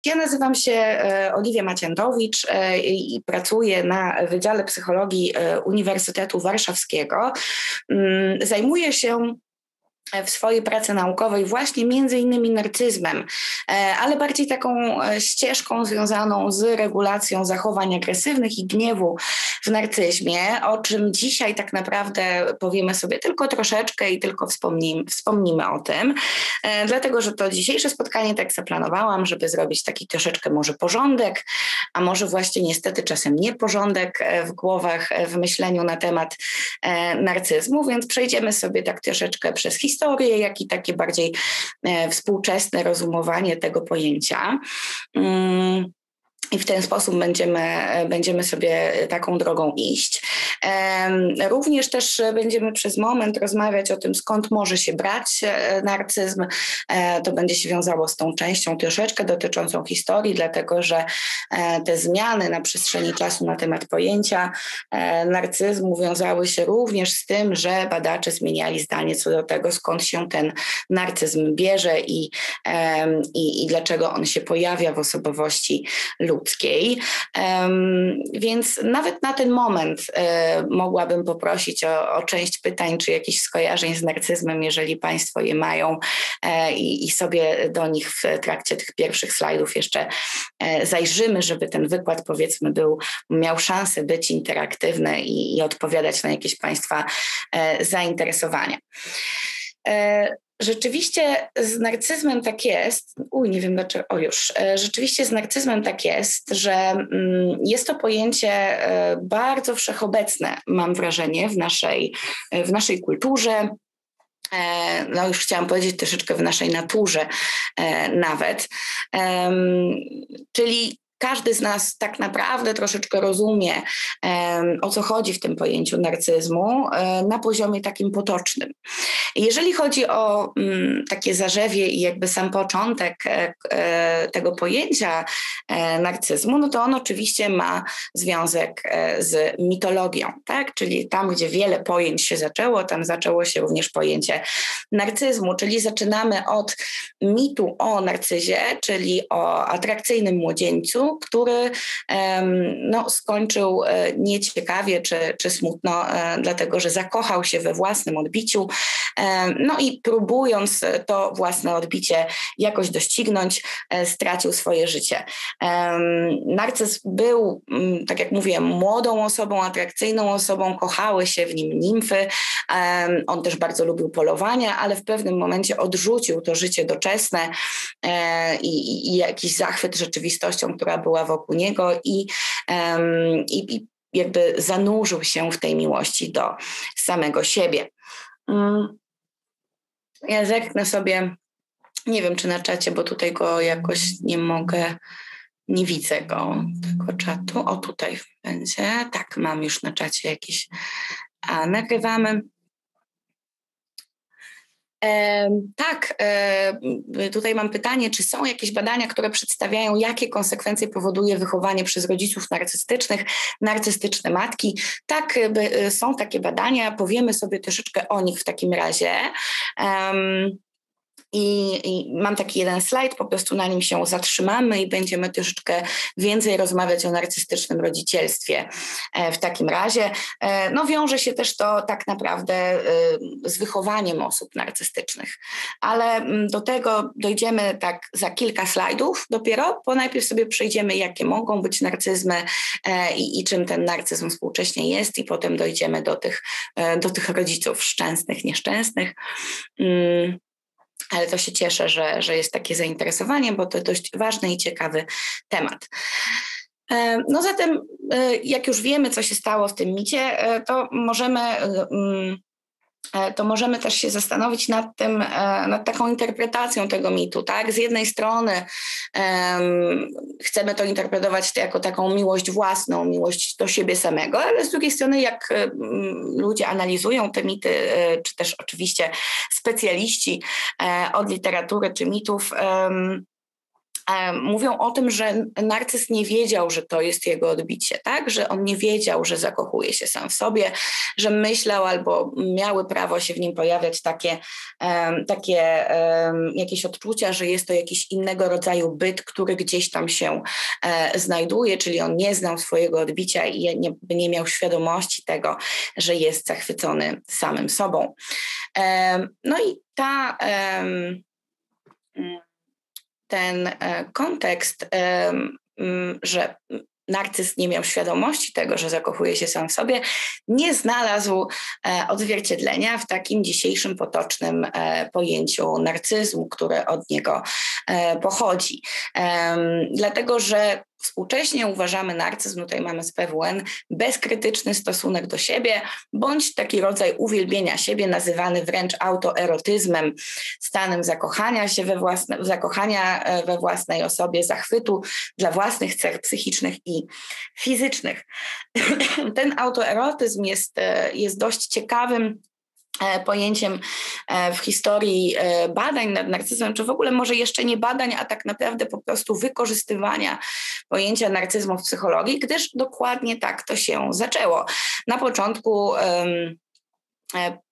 Ja nazywam się Oliwia Maciętowicz i pracuję na Wydziale Psychologii Uniwersytetu Warszawskiego. Zajmuję się w swojej pracy naukowej właśnie między innymi narcyzmem, ale bardziej taką ścieżką związaną z regulacją zachowań agresywnych i gniewu w narcyzmie, o czym dzisiaj tak naprawdę powiemy sobie tylko troszeczkę i tylko wspomnimy o tym, dlatego że to dzisiejsze spotkanie tak zaplanowałam, żeby zrobić taki troszeczkę może porządek, a może właśnie niestety czasem nieporządek w głowach, w myśleniu na temat narcyzmu, więc przejdziemy sobie tak troszeczkę przez historię, jak i takie bardziej współczesne rozumowanie tego pojęcia. I w ten sposób będziemy sobie taką drogą iść. Również też będziemy przez moment rozmawiać o tym, skąd może się brać narcyzm. To będzie się wiązało z tą częścią troszeczkę dotyczącą historii, dlatego że te zmiany na przestrzeni czasu na temat pojęcia narcyzmu wiązały się również z tym, że badacze zmieniali zdanie co do tego, skąd się ten narcyzm bierze i dlaczego on się pojawia w osobowości ludzkiej. Więc nawet na ten moment mogłabym poprosić o część pytań czy jakichś skojarzeń z narcyzmem, jeżeli Państwo je mają i sobie do nich w trakcie tych pierwszych slajdów jeszcze zajrzymy, żeby ten wykład powiedzmy miał szansę być interaktywny i odpowiadać na jakieś Państwa zainteresowania. Rzeczywiście z narcyzmem tak jest, nie wiem dlaczego, rzeczywiście z narcyzmem tak jest, że jest to pojęcie bardzo wszechobecne, mam wrażenie, w naszej kulturze. No już chciałam powiedzieć troszeczkę w naszej naturze nawet, czyli każdy z nas tak naprawdę troszeczkę rozumie, o co chodzi w tym pojęciu narcyzmu na poziomie takim potocznym. Jeżeli chodzi o takie zarzewie i jakby sam początek tego pojęcia narcyzmu, no to on oczywiście ma związek z mitologią, tak? Czyli tam, gdzie wiele pojęć się zaczęło, tam zaczęło się również pojęcie narcyzmu, czyli zaczynamy od mitu o narcyzie, czyli o atrakcyjnym młodzieńcu, który skończył nieciekawie czy smutno, dlatego że zakochał się we własnym odbiciu, no i próbując to własne odbicie jakoś doścignąć, stracił swoje życie. Narcyz był, tak jak mówię, młodą osobą, atrakcyjną osobą, kochały się w nim nimfy, on też bardzo lubił polowania, ale w pewnym momencie odrzucił to życie doczesne i jakiś zachwyt rzeczywistością, która była wokół niego i jakby zanurzył się w tej miłości do samego siebie. Ja zerknę sobie, nie wiem czy na czacie, bo tutaj go jakoś nie widzę tego czatu. O, tutaj będzie. Tak, mam już na czacie jakiś. Nagrywamy. Tutaj mam pytanie, czy są jakieś badania, które przedstawiają, jakie konsekwencje powoduje wychowanie przez rodziców narcystyczne matki? Tak, są takie badania, powiemy sobie troszeczkę o nich w takim razie. I mam taki jeden slajd, po prostu na nim się zatrzymamy i będziemy troszeczkę więcej rozmawiać o narcystycznym rodzicielstwie w takim razie. No wiąże się też to tak naprawdę z wychowaniem osób narcystycznych, ale do tego dojdziemy tak za kilka slajdów dopiero, bo najpierw sobie przejdziemy, jakie mogą być narcyzmy i czym ten narcyzm współcześnie jest i potem dojdziemy do tych rodziców szczęsnych, nieszczęsnych. Ale to się cieszę, że jest takie zainteresowanie, bo to dość ważny i ciekawy temat. No zatem, jak już wiemy, co się stało w tym micie, to możemy też się zastanowić nad taką interpretacją tego mitu, tak? Z jednej strony chcemy to interpretować jako taką miłość własną, miłość do siebie samego, ale z drugiej strony jak ludzie analizują te mity, czy też oczywiście specjaliści od literatury czy mitów, mówią o tym, że narcyz nie wiedział, że to jest jego odbicie, tak? Że on nie wiedział, że zakochuje się sam w sobie, że myślał albo miały prawo się w nim pojawiać takie jakieś odczucia, że jest to jakiś innego rodzaju byt, który gdzieś tam się znajduje, czyli on nie znał swojego odbicia i nie miał świadomości tego, że jest zachwycony samym sobą. No i ten kontekst, że narcyz nie miał świadomości tego, że zakochuje się sam w sobie, nie znalazł odzwierciedlenia w takim dzisiejszym potocznym pojęciu narcyzmu, które od niego pochodzi. Dlatego, że współcześnie uważamy narcyzm, tutaj mamy z PWN, bezkrytyczny stosunek do siebie, bądź taki rodzaj uwielbienia siebie, nazywany wręcz autoerotyzmem, stanem zakochania się we własnej osobie, zachwytu dla własnych cech psychicznych i fizycznych. Ten autoerotyzm jest dość ciekawym pojęciem w historii badań nad narcyzmem, czy w ogóle może jeszcze nie badań, a tak naprawdę po prostu wykorzystywania pojęcia narcyzmu w psychologii, gdyż dokładnie tak to się zaczęło. Na początku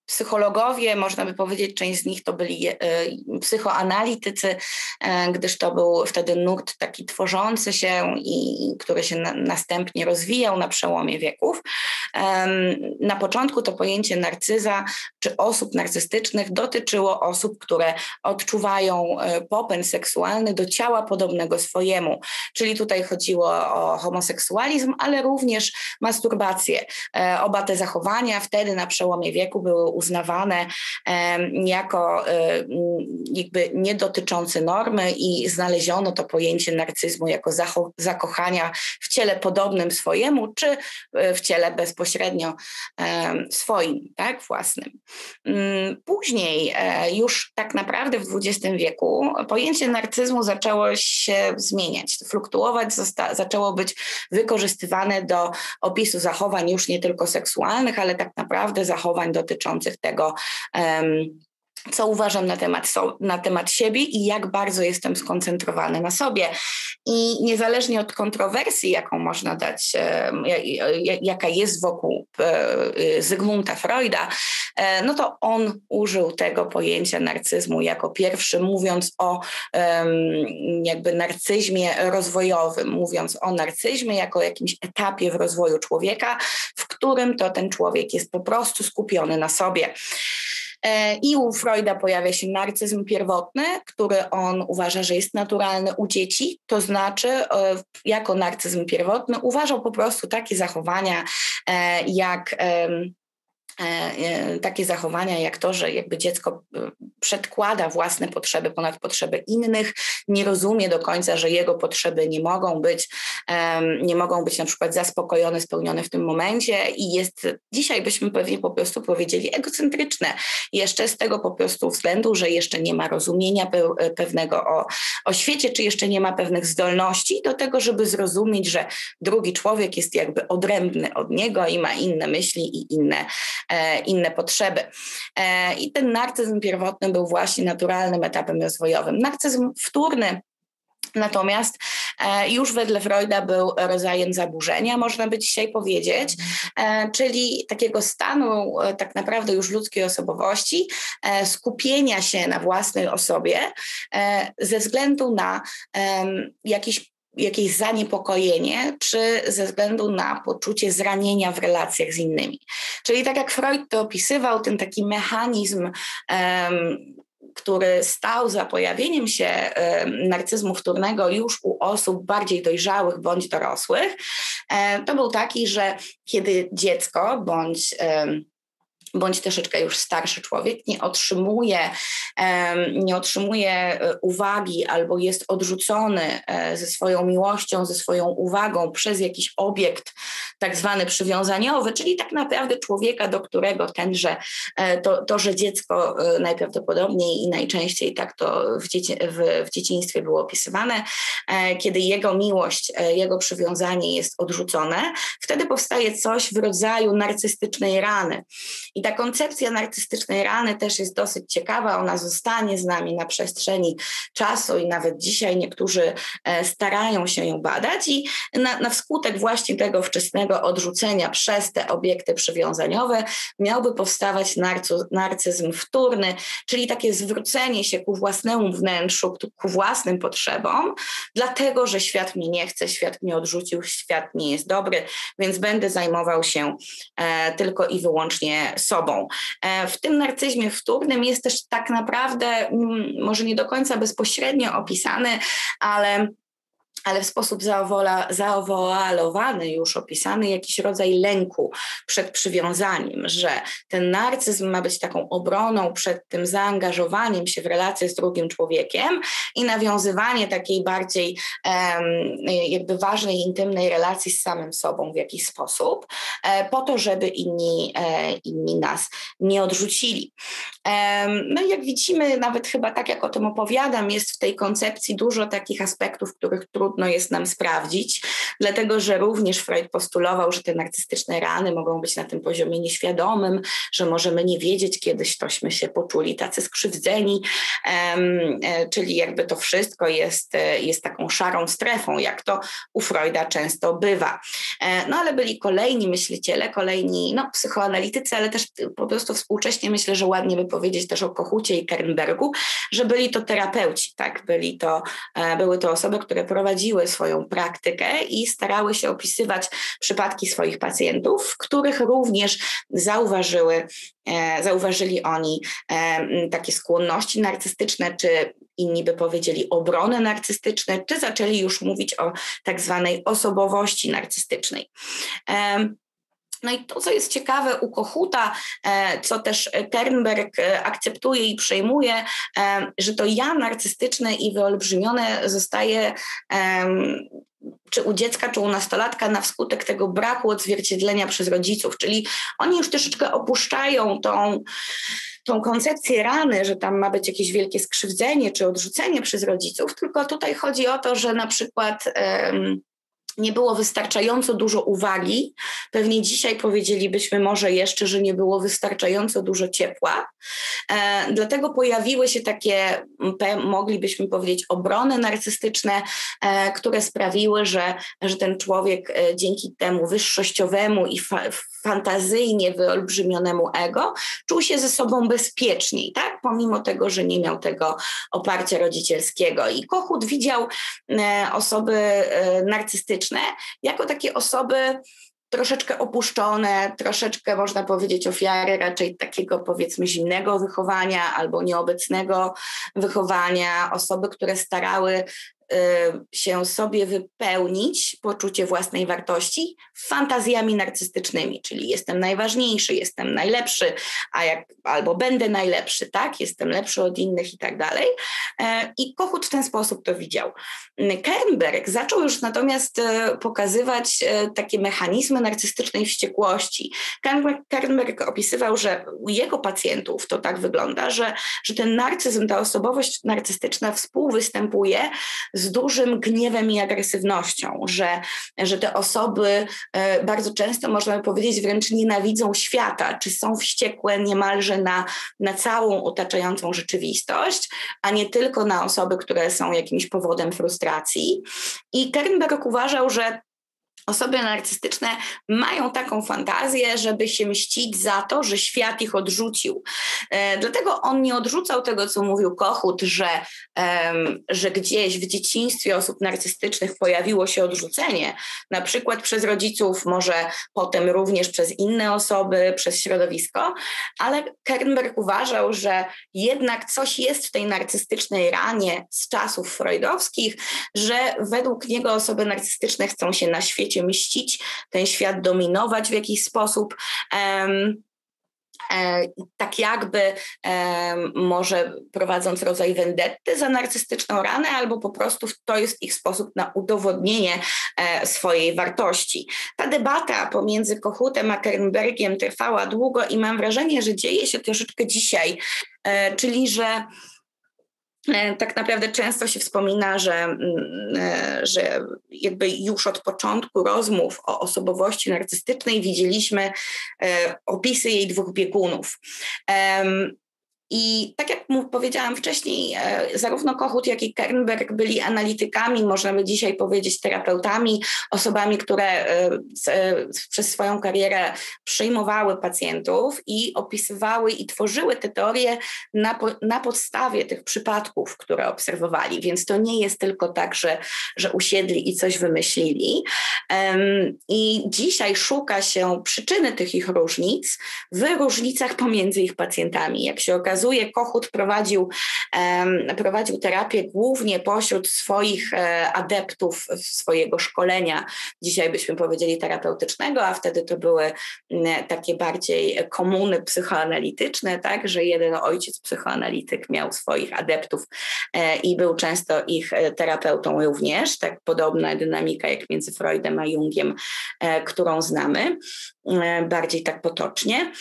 psychologowie, można by powiedzieć, część z nich to byli psychoanalitycy, gdyż to był wtedy nurt taki tworzący się i który się następnie rozwijał na przełomie wieków. Na początku to pojęcie narcyza czy osób narcystycznych dotyczyło osób, które odczuwają popęd seksualny do ciała podobnego swojemu. Czyli tutaj chodziło o homoseksualizm, ale również masturbację. Oba te zachowania wtedy na przełomie wieku były uznawane jako jakby nie dotyczące normy i znaleziono to pojęcie narcyzmu jako zakochania w ciele podobnym swojemu, czy w ciele bezpośrednio swoim, tak, własnym. Później już tak naprawdę w XX wieku pojęcie narcyzmu zaczęło się zmieniać, fluktuować, zaczęło być wykorzystywane do opisu zachowań już nie tylko seksualnych, ale tak naprawdę zachowań dotyczących tego, co uważam na temat siebie i jak bardzo jestem skoncentrowany na sobie. I niezależnie od kontrowersji, jaką można dać, jaka jest wokół Zygmunta Freuda, no to on użył tego pojęcia narcyzmu jako pierwszy, mówiąc o jakby narcyzmie rozwojowym, mówiąc o narcyzmie jako jakimś etapie w rozwoju człowieka, w którym to ten człowiek jest po prostu skupiony na sobie. I u Freuda pojawia się narcyzm pierwotny, który on uważa, że jest naturalny u dzieci, to znaczy jako narcyzm pierwotny uważał po prostu takie zachowania jak to, że jakby dziecko przedkłada własne potrzeby ponad potrzeby innych, nie rozumie do końca, że jego potrzeby nie mogą być na przykład zaspokojone, spełnione w tym momencie i jest, dzisiaj byśmy pewnie po prostu powiedzieli, egocentryczne. Jeszcze z tego po prostu względu, że jeszcze nie ma rozumienia pewnego o świecie, czy jeszcze nie ma pewnych zdolności do tego, żeby zrozumieć, że drugi człowiek jest jakby odrębny od niego i ma inne myśli i inne potrzeby. I ten narcyzm pierwotny był właśnie naturalnym etapem rozwojowym. Narcyzm wtórny natomiast już wedle Freuda był rodzajem zaburzenia, można by dzisiaj powiedzieć, czyli takiego stanu tak naprawdę już ludzkiej osobowości, skupienia się na własnej osobie ze względu na jakieś zaniepokojenie, czy ze względu na poczucie zranienia w relacjach z innymi. Czyli tak jak Freud to opisywał, ten taki mechanizm, który stał za pojawieniem się narcyzmu wtórnego już u osób bardziej dojrzałych bądź dorosłych, to był taki, że kiedy dziecko bądź troszeczkę już starszy człowiek nie otrzymuje uwagi albo jest odrzucony ze swoją miłością, ze swoją uwagą przez jakiś obiekt tak zwany przywiązaniowy, czyli tak naprawdę człowieka, do którego że dziecko najprawdopodobniej i najczęściej tak to w dzieciństwie było opisywane, kiedy jego miłość, jego przywiązanie jest odrzucone, wtedy powstaje coś w rodzaju narcystycznej rany. I ta koncepcja narcystycznej rany też jest dosyć ciekawa, ona zostanie z nami na przestrzeni czasu i nawet dzisiaj niektórzy starają się ją badać i na wskutek właśnie tego wczesnego odrzucenia przez te obiekty przywiązaniowe miałby powstawać narcyzm wtórny, czyli takie zwrócenie się ku własnemu wnętrzu, ku własnym potrzebom, dlatego, że świat mnie nie chce, świat mnie odrzucił, świat nie jest dobry, więc będę zajmował się tylko i wyłącznie sobą. W tym narcyzmie wtórnym jest też tak naprawdę, może nie do końca bezpośrednio opisany, ale w sposób zaowalowany już opisany jakiś rodzaj lęku przed przywiązaniem, że ten narcyzm ma być taką obroną przed tym zaangażowaniem się w relację z drugim człowiekiem i nawiązywanie takiej bardziej jakby ważnej, intymnej relacji z samym sobą w jakiś sposób, po to, żeby inni nas nie odrzucili. No i jak widzimy, nawet chyba tak jak o tym opowiadam, jest w tej koncepcji dużo takich aspektów, których trudno jest nam sprawdzić, dlatego że również Freud postulował, że te narcystyczne rany mogą być na tym poziomie nieświadomym, że możemy nie wiedzieć, kiedyś tośmy się poczuli tacy skrzywdzeni, czyli jakby to wszystko jest taką szarą strefą, jak to u Freuda często bywa. No ale byli kolejni myśliciele, kolejni psychoanalitycy, ale też po prostu współcześnie myślę, że ładnie by powiedzieć też o Kochucie i Kernbergu, że byli to terapeuci, tak? Były to osoby, które prowadziły swoją praktykę i starały się opisywać przypadki swoich pacjentów, w których również zauważyli oni takie skłonności narcystyczne, czy inni by powiedzieli obrony narcystyczne, czy zaczęli już mówić o tak zwanej osobowości narcystycznej. No i to, co jest ciekawe u Kochuta, co też Kernberg akceptuje i przyjmuje, że to ja narcystyczne i wyolbrzymione zostaje czy u dziecka, czy u nastolatka na wskutek tego braku odzwierciedlenia przez rodziców, czyli oni już troszeczkę opuszczają tą koncepcję rany, że tam ma być jakieś wielkie skrzywdzenie czy odrzucenie przez rodziców, tylko tutaj chodzi o to, że na przykład nie było wystarczająco dużo uwagi. Pewnie dzisiaj powiedzielibyśmy może jeszcze, że nie było wystarczająco dużo ciepła. Dlatego pojawiły się takie, moglibyśmy powiedzieć, obrony narcystyczne, które sprawiły, że ten człowiek dzięki temu wyższościowemu i fantazyjnie wyolbrzymionemu ego czuł się ze sobą bezpieczniej, tak? Pomimo tego, że nie miał tego oparcia rodzicielskiego. I Kochut widział osoby narcystyczne jako takie osoby troszeczkę opuszczone, troszeczkę można powiedzieć ofiary raczej takiego powiedzmy zimnego wychowania albo nieobecnego wychowania, osoby, które starały się sobie wypełnić poczucie własnej wartości fantazjami narcystycznymi, czyli jestem najważniejszy, jestem najlepszy, albo będę najlepszy, tak, jestem lepszy od innych i tak dalej. I Kochut w ten sposób to widział. Kernberg zaczął już natomiast pokazywać takie mechanizmy narcystycznej wściekłości. Kernberg opisywał, że u jego pacjentów to tak wygląda, że ten narcyzm, ta osobowość narcystyczna współwystępuje z dużym gniewem i agresywnością, że te osoby bardzo często, można by powiedzieć, wręcz nienawidzą świata, czy są wściekłe niemalże na całą otaczającą rzeczywistość, a nie tylko na osoby, które są jakimś powodem frustracji. I Kernberg uważał, że osoby narcystyczne mają taką fantazję, żeby się mścić za to, że świat ich odrzucił. Dlatego on nie odrzucał tego, co mówił Kochut, że gdzieś w dzieciństwie osób narcystycznych pojawiło się odrzucenie, na przykład przez rodziców, może potem również przez inne osoby, przez środowisko, ale Kernberg uważał, że jednak coś jest w tej narcystycznej ranie z czasów freudowskich, że według niego osoby narcystyczne chcą się na świecie mścić, ten świat dominować w jakiś sposób, tak jakby może prowadząc rodzaj wendetty za narcystyczną ranę, albo po prostu to jest ich sposób na udowodnienie swojej wartości. Ta debata pomiędzy Kochutem a Kernbergiem trwała długo i mam wrażenie, że dzieje się troszeczkę dzisiaj, czyli że Tak naprawdę często się wspomina, że jakby już od początku rozmów o osobowości narcystycznej widzieliśmy opisy jej dwóch biegunów. I tak jak powiedziałam wcześniej, zarówno Kohut, jak i Kernberg byli analitykami, można by dzisiaj powiedzieć terapeutami, osobami, które przez swoją karierę przyjmowały pacjentów i opisywały i tworzyły te teorie na podstawie tych przypadków, które obserwowali. Więc to nie jest tylko tak, że usiedli i coś wymyślili. I dzisiaj szuka się przyczyny tych ich różnic w różnicach pomiędzy ich pacjentami. Jak się okazuje, Kohut prowadził terapię głównie pośród swoich adeptów swojego szkolenia, dzisiaj byśmy powiedzieli terapeutycznego, a wtedy to były takie bardziej komuny psychoanalityczne, tak, że jeden ojciec psychoanalityk miał swoich adeptów i był często ich terapeutą również, tak podobna dynamika jak między Freudem a Jungiem, którą znamy, bardziej tak potocznie.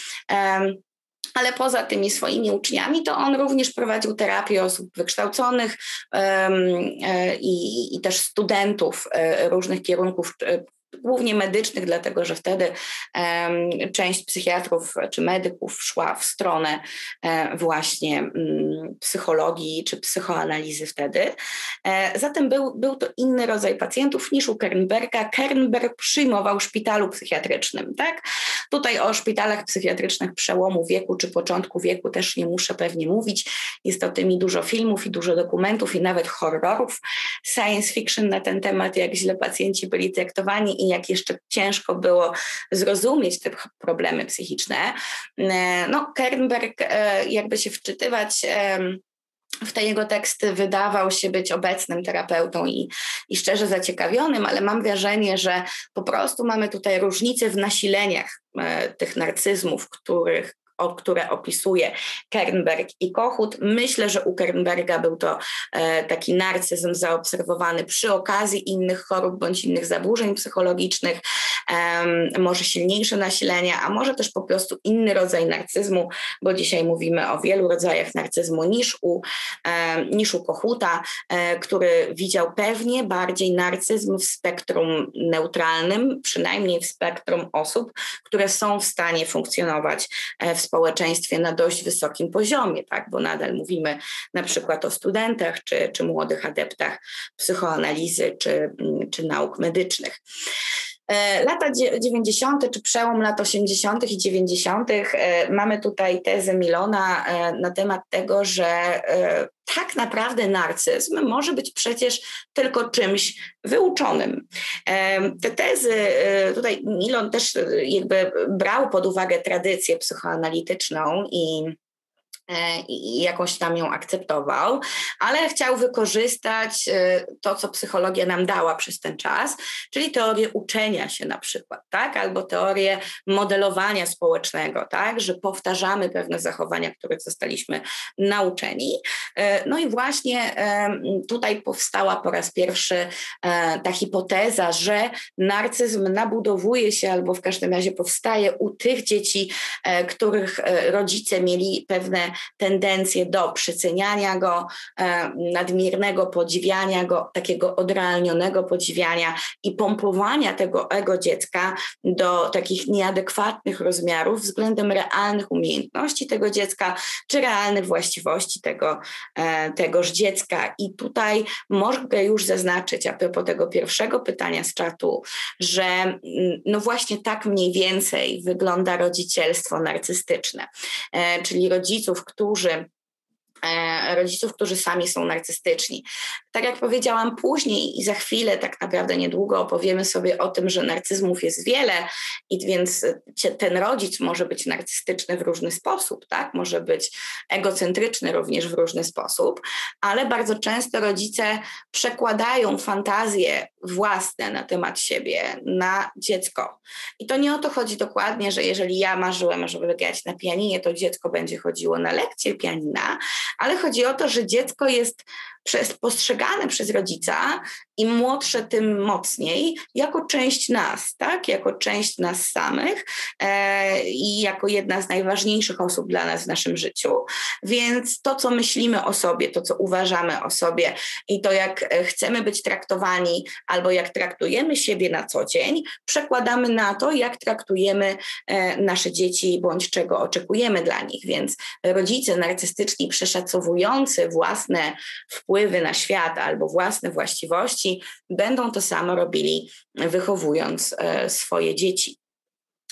Ale poza tymi swoimi uczniami, to on również prowadził terapię osób wykształconych i też studentów różnych kierunków, głównie medycznych, dlatego że wtedy część psychiatrów czy medyków szła w stronę właśnie psychologii czy psychoanalizy wtedy. Zatem był to inny rodzaj pacjentów niż u Kernberga. Kernberg przyjmował w szpitalu psychiatrycznym. Tak? Tutaj o szpitalach psychiatrycznych przełomu wieku czy początku wieku też nie muszę pewnie mówić. Jest o tym i dużo filmów, i dużo dokumentów, i nawet horrorów science fiction na ten temat, jak źle pacjenci byli traktowani i jak jeszcze ciężko było zrozumieć te problemy psychiczne. No, Kernberg, jakby się wczytywać w te jego teksty, wydawał się być obecnym terapeutą i szczerze zaciekawionym, ale mam wrażenie, że po prostu mamy tutaj różnice w nasileniach tych narcyzmów, które opisuje Kernberg i Kohut. Myślę, że u Kernberga był to taki narcyzm zaobserwowany przy okazji innych chorób bądź innych zaburzeń psychologicznych, może silniejsze nasilenia, a może też po prostu inny rodzaj narcyzmu, bo dzisiaj mówimy o wielu rodzajach narcyzmu niż u Kohuta, który widział pewnie bardziej narcyzm w spektrum neutralnym, przynajmniej w spektrum osób, które są w stanie funkcjonować w społeczeństwie na dość wysokim poziomie, tak? Bo nadal mówimy na przykład o studentach czy młodych adeptach psychoanalizy czy nauk medycznych. Lata 90. czy przełom lat 80. i 90. Mamy tutaj tezę Milona na temat tego, że tak naprawdę narcyzm może być przecież tylko czymś wyuczonym. Te tezy, tutaj Milon też jakby brał pod uwagę tradycję psychoanalityczną i jakąś tam ją akceptował, ale chciał wykorzystać to, co psychologia nam dała przez ten czas, czyli teorię uczenia się na przykład, tak? Albo teorię modelowania społecznego, tak? Że powtarzamy pewne zachowania, których zostaliśmy nauczeni. No i właśnie tutaj powstała po raz pierwszy ta hipoteza, że narcyzm nabudowuje się albo w każdym razie powstaje u tych dzieci, których rodzice mieli pewne tendencje do przeceniania go, nadmiernego podziwiania go, takiego odrealnionego podziwiania i pompowania tego ego dziecka do takich nieadekwatnych rozmiarów względem realnych umiejętności tego dziecka, czy realnych właściwości tegoż dziecka. I tutaj mogę już zaznaczyć a propos tego pierwszego pytania z czatu, że no właśnie tak mniej więcej wygląda rodzicielstwo narcystyczne, czyli rodziców, którzy sami są narcystyczni. Tak jak powiedziałam później i za chwilę, tak naprawdę niedługo opowiemy sobie o tym, że narcyzmów jest wiele i więc ten rodzic może być narcystyczny w różny sposób, tak? Może być egocentryczny również w różny sposób, ale bardzo często rodzice przekładają fantazje własne na temat siebie na dziecko. I to nie o to chodzi dokładnie, że jeżeli ja marzyłem, żeby grać na pianinie, to dziecko będzie chodziło na lekcję pianina, ale chodzi o to, że dziecko jest postrzegane przez rodzica, im młodsze, tym mocniej, jako część nas, tak? Jako część nas samych i jako jedna z najważniejszych osób dla nas w naszym życiu. Więc to, co myślimy o sobie, to, co uważamy o sobie i to, jak chcemy być traktowani albo jak traktujemy siebie na co dzień, przekładamy na to, jak traktujemy nasze dzieci bądź czego oczekujemy dla nich. Więc rodzice narcystyczni, przeszacowujący własne wpływy na świat albo własne właściwości, będą to samo robili, wychowując swoje dzieci.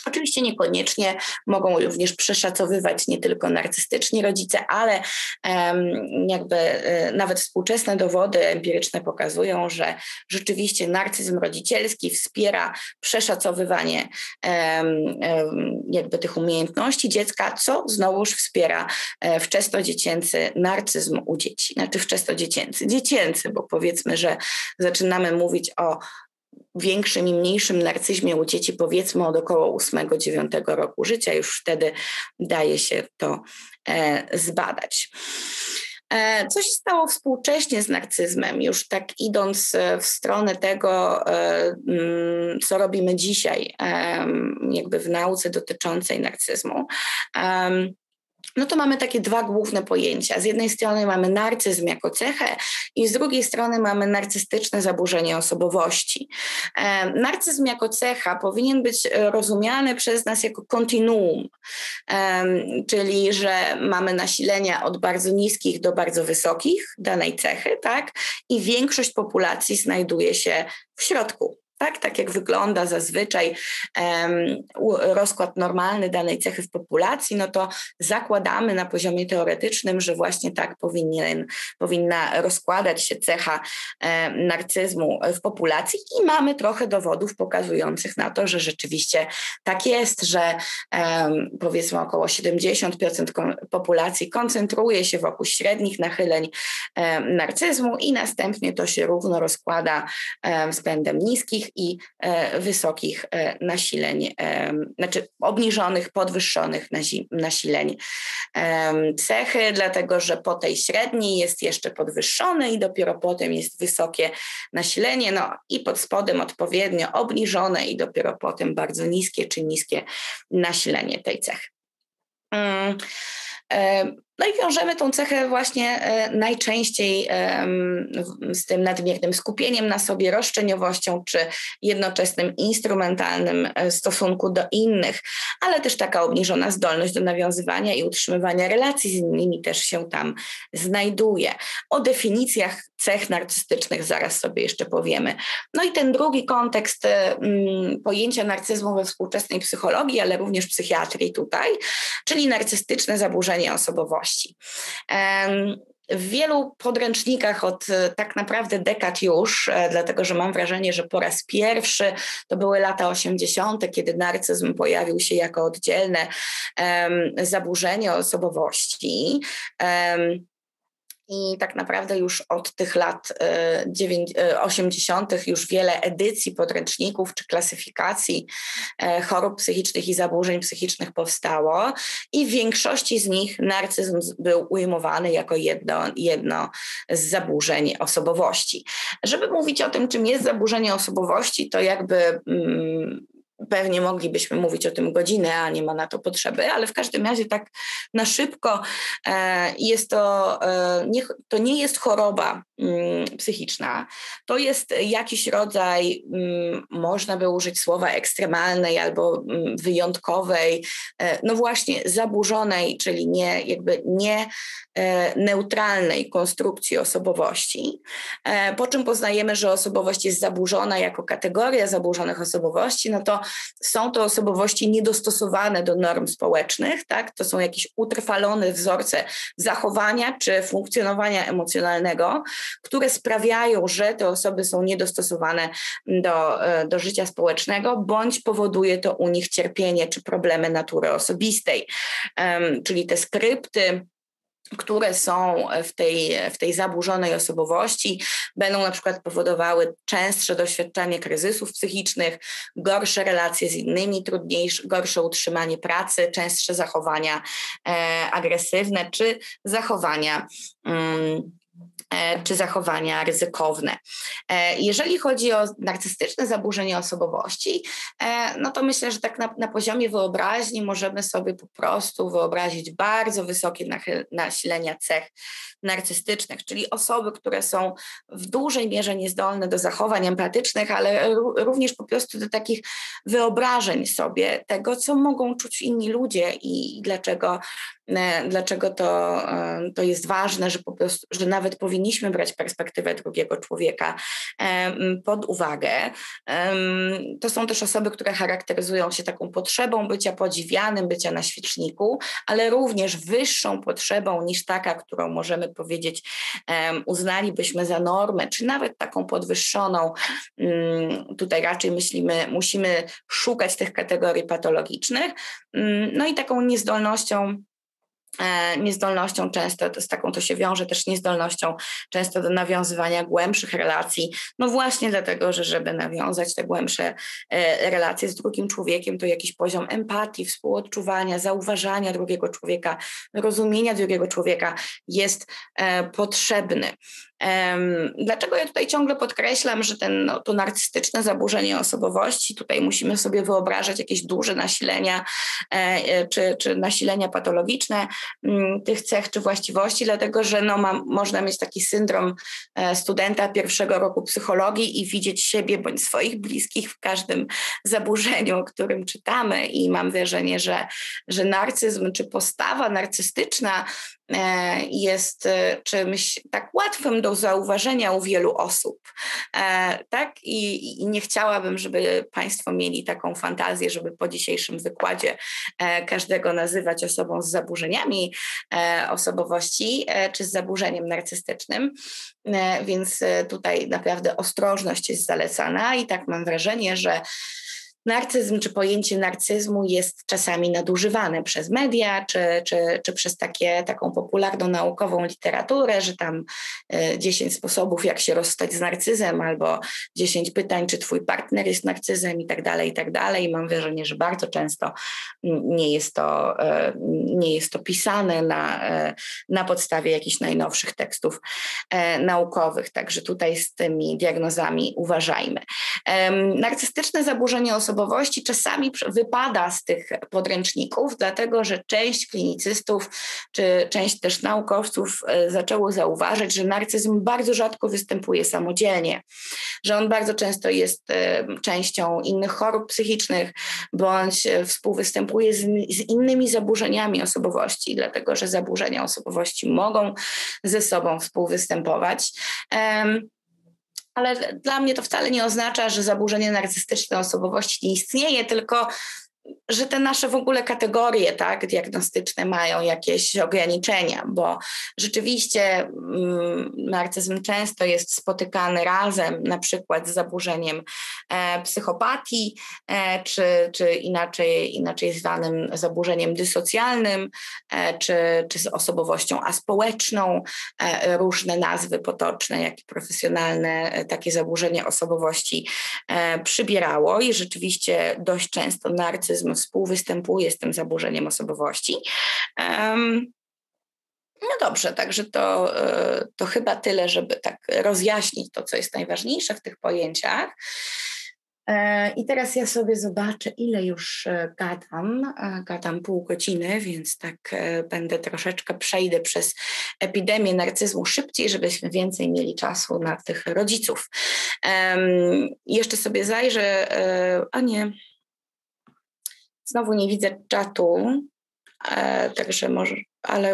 Oczywiście niekoniecznie mogą również przeszacowywać nie tylko narcystyczni rodzice, ale nawet współczesne dowody empiryczne pokazują, że rzeczywiście narcyzm rodzicielski wspiera przeszacowywanie tych umiejętności dziecka, co znowuż wspiera wczesnodziecięcy narcyzm u dzieci. Znaczy dziecięcy, bo powiedzmy, że zaczynamy mówić o większym i mniejszym narcyzmie u dzieci, powiedzmy od około 8-9 roku życia, już wtedy daje się to zbadać. Co się stało współcześnie z narcyzmem, już tak idąc w stronę tego, co robimy dzisiaj w nauce dotyczącej narcyzmu. No to mamy takie dwa główne pojęcia. Z jednej strony mamy narcyzm jako cechę i z drugiej strony mamy narcystyczne zaburzenie osobowości. Narcyzm jako cecha powinien być rozumiany przez nas jako kontinuum, czyli że mamy nasilenia od bardzo niskich do bardzo wysokich danej cechy, tak? I większość populacji znajduje się w środku. Tak jak wygląda zazwyczaj rozkład normalny danej cechy w populacji, no to zakładamy na poziomie teoretycznym, że właśnie tak powinna rozkładać się cecha narcyzmu w populacji i mamy trochę dowodów pokazujących na to, że rzeczywiście tak jest, że powiedzmy około 70% populacji koncentruje się wokół średnich nachyleń narcyzmu i następnie to się równo rozkłada względem niskich i wysokich nasileń, znaczy obniżonych, podwyższonych nasileń cechy, dlatego że po tej średniej jest jeszcze podwyższone i dopiero potem jest wysokie nasilenie, no i pod spodem odpowiednio obniżone i dopiero potem bardzo niskie czy niskie nasilenie tej cechy. No i wiążemy tą cechę właśnie najczęściej z tym nadmiernym skupieniem na sobie, roszczeniowością czy jednoczesnym instrumentalnym stosunku do innych, ale też taka obniżona zdolność do nawiązywania i utrzymywania relacji z innymi też się tam znajduje. O definicjach cech narcystycznych zaraz sobie jeszcze powiemy. No i ten drugi kontekst pojęcia narcyzmu we współczesnej psychologii, ale również psychiatrii tutaj, czyli narcystyczne zaburzenie osobowości. W wielu podręcznikach od tak naprawdę dekad już, dlatego że mam wrażenie, że po raz pierwszy to były lata 80., kiedy narcyzm pojawił się jako oddzielne zaburzenie osobowości. I tak naprawdę już od tych lat 80. już wiele edycji podręczników czy klasyfikacji chorób psychicznych i zaburzeń psychicznych powstało i w większości z nich narcyzm był ujmowany jako jedno z zaburzeń osobowości. Żeby mówić o tym, czym jest zaburzenie osobowości, to pewnie moglibyśmy mówić o tym godzinę, a nie ma na to potrzeby, ale w każdym razie tak na szybko jest to nie jest choroba psychiczna, to jest jakiś rodzaj, można by użyć słowa ekstremalnej albo wyjątkowej, no właśnie zaburzonej, czyli nie neutralnej konstrukcji osobowości, po czym poznajemy, że osobowość jest zaburzona jako kategoria zaburzonych osobowości, no to są to osobowości niedostosowane do norm społecznych, tak? To są jakieś utrwalone wzorce zachowania czy funkcjonowania emocjonalnego, które sprawiają, że te osoby są niedostosowane do życia społecznego, bądź powoduje to u nich cierpienie czy problemy natury osobistej. Czyli te skrypty które są w tej zaburzonej osobowości, będą na przykład powodowały częstsze doświadczanie kryzysów psychicznych, gorsze relacje z innymi, gorsze utrzymanie pracy, częstsze zachowania agresywne czy zachowania ryzykowne. Jeżeli chodzi o narcystyczne zaburzenie osobowości, no to myślę, że tak na poziomie wyobraźni możemy sobie po prostu wyobrazić bardzo wysokie nasilenia cech narcystycznych, czyli osoby, które są w dużej mierze niezdolne do zachowań empatycznych, ale również po prostu do takich wyobrażeń sobie tego, co mogą czuć inni ludzie i dlaczego to jest ważne, że po prostu, że nawet powinniśmy brać perspektywę drugiego człowieka pod uwagę. To są też osoby, które charakteryzują się taką potrzebą bycia podziwianym, bycia na świeczniku, ale również wyższą potrzebą niż taka, którą możemy powiedzieć uznalibyśmy za normę, czy nawet taką podwyższoną. Tutaj raczej musimy szukać tych kategorii patologicznych. No i taką niezdolnością często, z taką to się wiąże też niezdolnością często do nawiązywania głębszych relacji. No właśnie dlatego, że żeby nawiązać te głębsze relacje z drugim człowiekiem, to jakiś poziom empatii, współodczuwania, zauważania drugiego człowieka, rozumienia drugiego człowieka jest potrzebny. Dlaczego ja tutaj ciągle podkreślam, że to narcystyczne zaburzenie osobowości, tutaj musimy sobie wyobrażać jakieś duże nasilenia czy nasilenia patologiczne tych cech czy właściwości, dlatego że można mieć taki syndrom studenta pierwszego roku psychologii i widzieć siebie bądź swoich bliskich w każdym zaburzeniu, o którym czytamy, i mam wrażenie, że narcyzm czy postawa narcystyczna jest czymś tak łatwym do zauważenia u wielu osób. Tak? I nie chciałabym, żeby Państwo mieli taką fantazję, żeby po dzisiejszym wykładzie każdego nazywać osobą z zaburzeniami osobowości czy z zaburzeniem narcystycznym. Więc tutaj naprawdę ostrożność jest zalecana i tak mam wrażenie, że narcyzm czy pojęcie narcyzmu jest czasami nadużywane przez media czy przez taką popularną naukową literaturę, że tam 10 sposobów, jak się rozstać z narcyzem, albo 10 pytań, czy twój partner jest narcyzem i tak dalej, i tak dalej. Mam wrażenie, że bardzo często nie jest to pisane na podstawie jakichś najnowszych tekstów naukowych. Także tutaj z tymi diagnozami uważajmy. Narcystyczne zaburzenie osobowości czasami wypada z tych podręczników, dlatego że część klinicystów czy część też naukowców zaczęło zauważyć, że narcyzm bardzo rzadko występuje samodzielnie, że on bardzo często jest częścią innych chorób psychicznych bądź współwystępuje z innymi zaburzeniami osobowości, dlatego że zaburzenia osobowości mogą ze sobą współwystępować. Ale dla mnie to wcale nie oznacza, że zaburzenie narcystyczne osobowości nie istnieje, tylko że te nasze w ogóle kategorie, tak, diagnostyczne mają jakieś ograniczenia, bo rzeczywiście narcyzm często jest spotykany razem na przykład z zaburzeniem psychopatii, czy inaczej zwanym zaburzeniem dysocjalnym, czy z osobowością aspołeczną. Różne nazwy potoczne, jak i profesjonalne takie zaburzenie osobowości przybierało i rzeczywiście dość często narcyzm współwystępuje z tym zaburzeniem osobowości. No dobrze, także to chyba tyle, żeby tak rozjaśnić to, co jest najważniejsze w tych pojęciach. I teraz ja sobie zobaczę, ile już gadam pół godziny, więc tak przejdę przez epidemię narcyzmu szybciej, żebyśmy więcej mieli czasu na tych rodziców. Jeszcze sobie zajrzę, znowu nie widzę czatu, także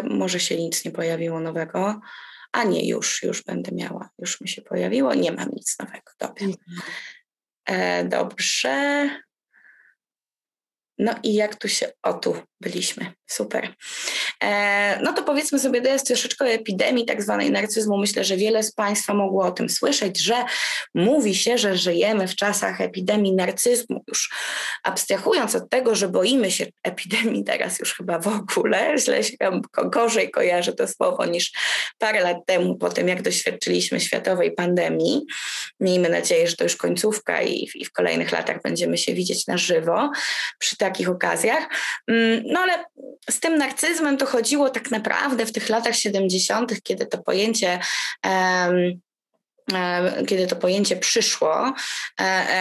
może się nic nie pojawiło nowego. A nie, już będę miała, już mi się pojawiło, nie mam nic nowego. Dobra. Dobrze. No i jak tu byliśmy. Super. No to powiedzmy sobie teraz troszeczkę o epidemii tak zwanej narcyzmu. Myślę, że wiele z Państwa mogło o tym słyszeć, że mówi się, że żyjemy w czasach epidemii narcyzmu. Już abstrahując od tego, że boimy się epidemii teraz już chyba w ogóle, gorzej kojarzę to słowo niż parę lat temu, po tym jak doświadczyliśmy światowej pandemii. Miejmy nadzieję, że to już końcówka i w kolejnych latach będziemy się widzieć na żywo przy takich okazjach. No ale z tym narcyzmem to chodziło tak naprawdę w tych latach 70., kiedy to pojęcie przyszło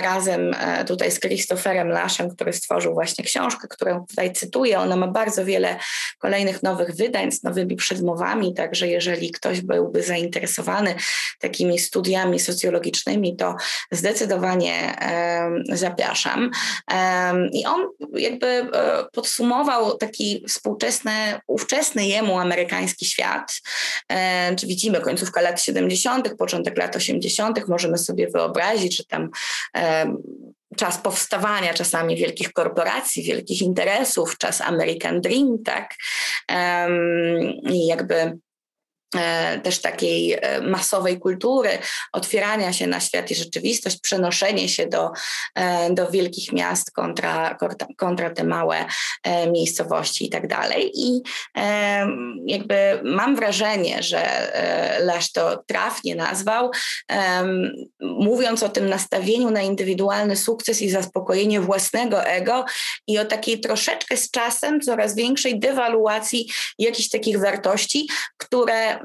razem tutaj z Christopherem Lashem, który stworzył właśnie książkę, którą tutaj cytuję. Ona ma bardzo wiele kolejnych nowych wydań z nowymi przedmowami, także jeżeli ktoś byłby zainteresowany takimi studiami socjologicznymi, to zdecydowanie zapraszam. I on jakby podsumował taki ówczesny jemu amerykański świat. Czy widzimy końcówka lat 70., początek lat 80., możemy sobie wyobrazić, że tam czas powstawania czasami wielkich korporacji, wielkich interesów, czas American Dream, tak? I jakby też takiej masowej kultury, otwierania się na świat i rzeczywistość, przenoszenie się do wielkich miast kontra te małe miejscowości i tak dalej. I jakby mam wrażenie, że Lash to trafnie nazwał, mówiąc o tym nastawieniu na indywidualny sukces i zaspokojenie własnego ego i o takiej troszeczkę z czasem coraz większej dewaluacji jakichś takich wartości, które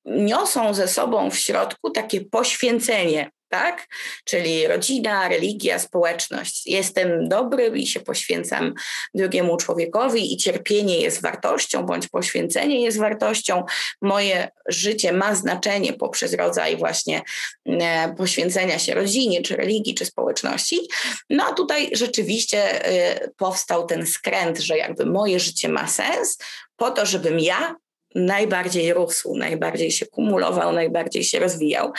niosą ze sobą w środku takie poświęcenie, tak? Czyli rodzina, religia, społeczność. Jestem dobry i się poświęcam drugiemu człowiekowi i cierpienie jest wartością, bądź poświęcenie jest wartością. Moje życie ma znaczenie poprzez rodzaj właśnie poświęcenia się rodzinie, czy religii, czy społeczności. No a tutaj rzeczywiście powstał ten skręt, że jakby moje życie ma sens po to, żebym ja najbardziej rósł, najbardziej się kumulował, najbardziej się rozwijał.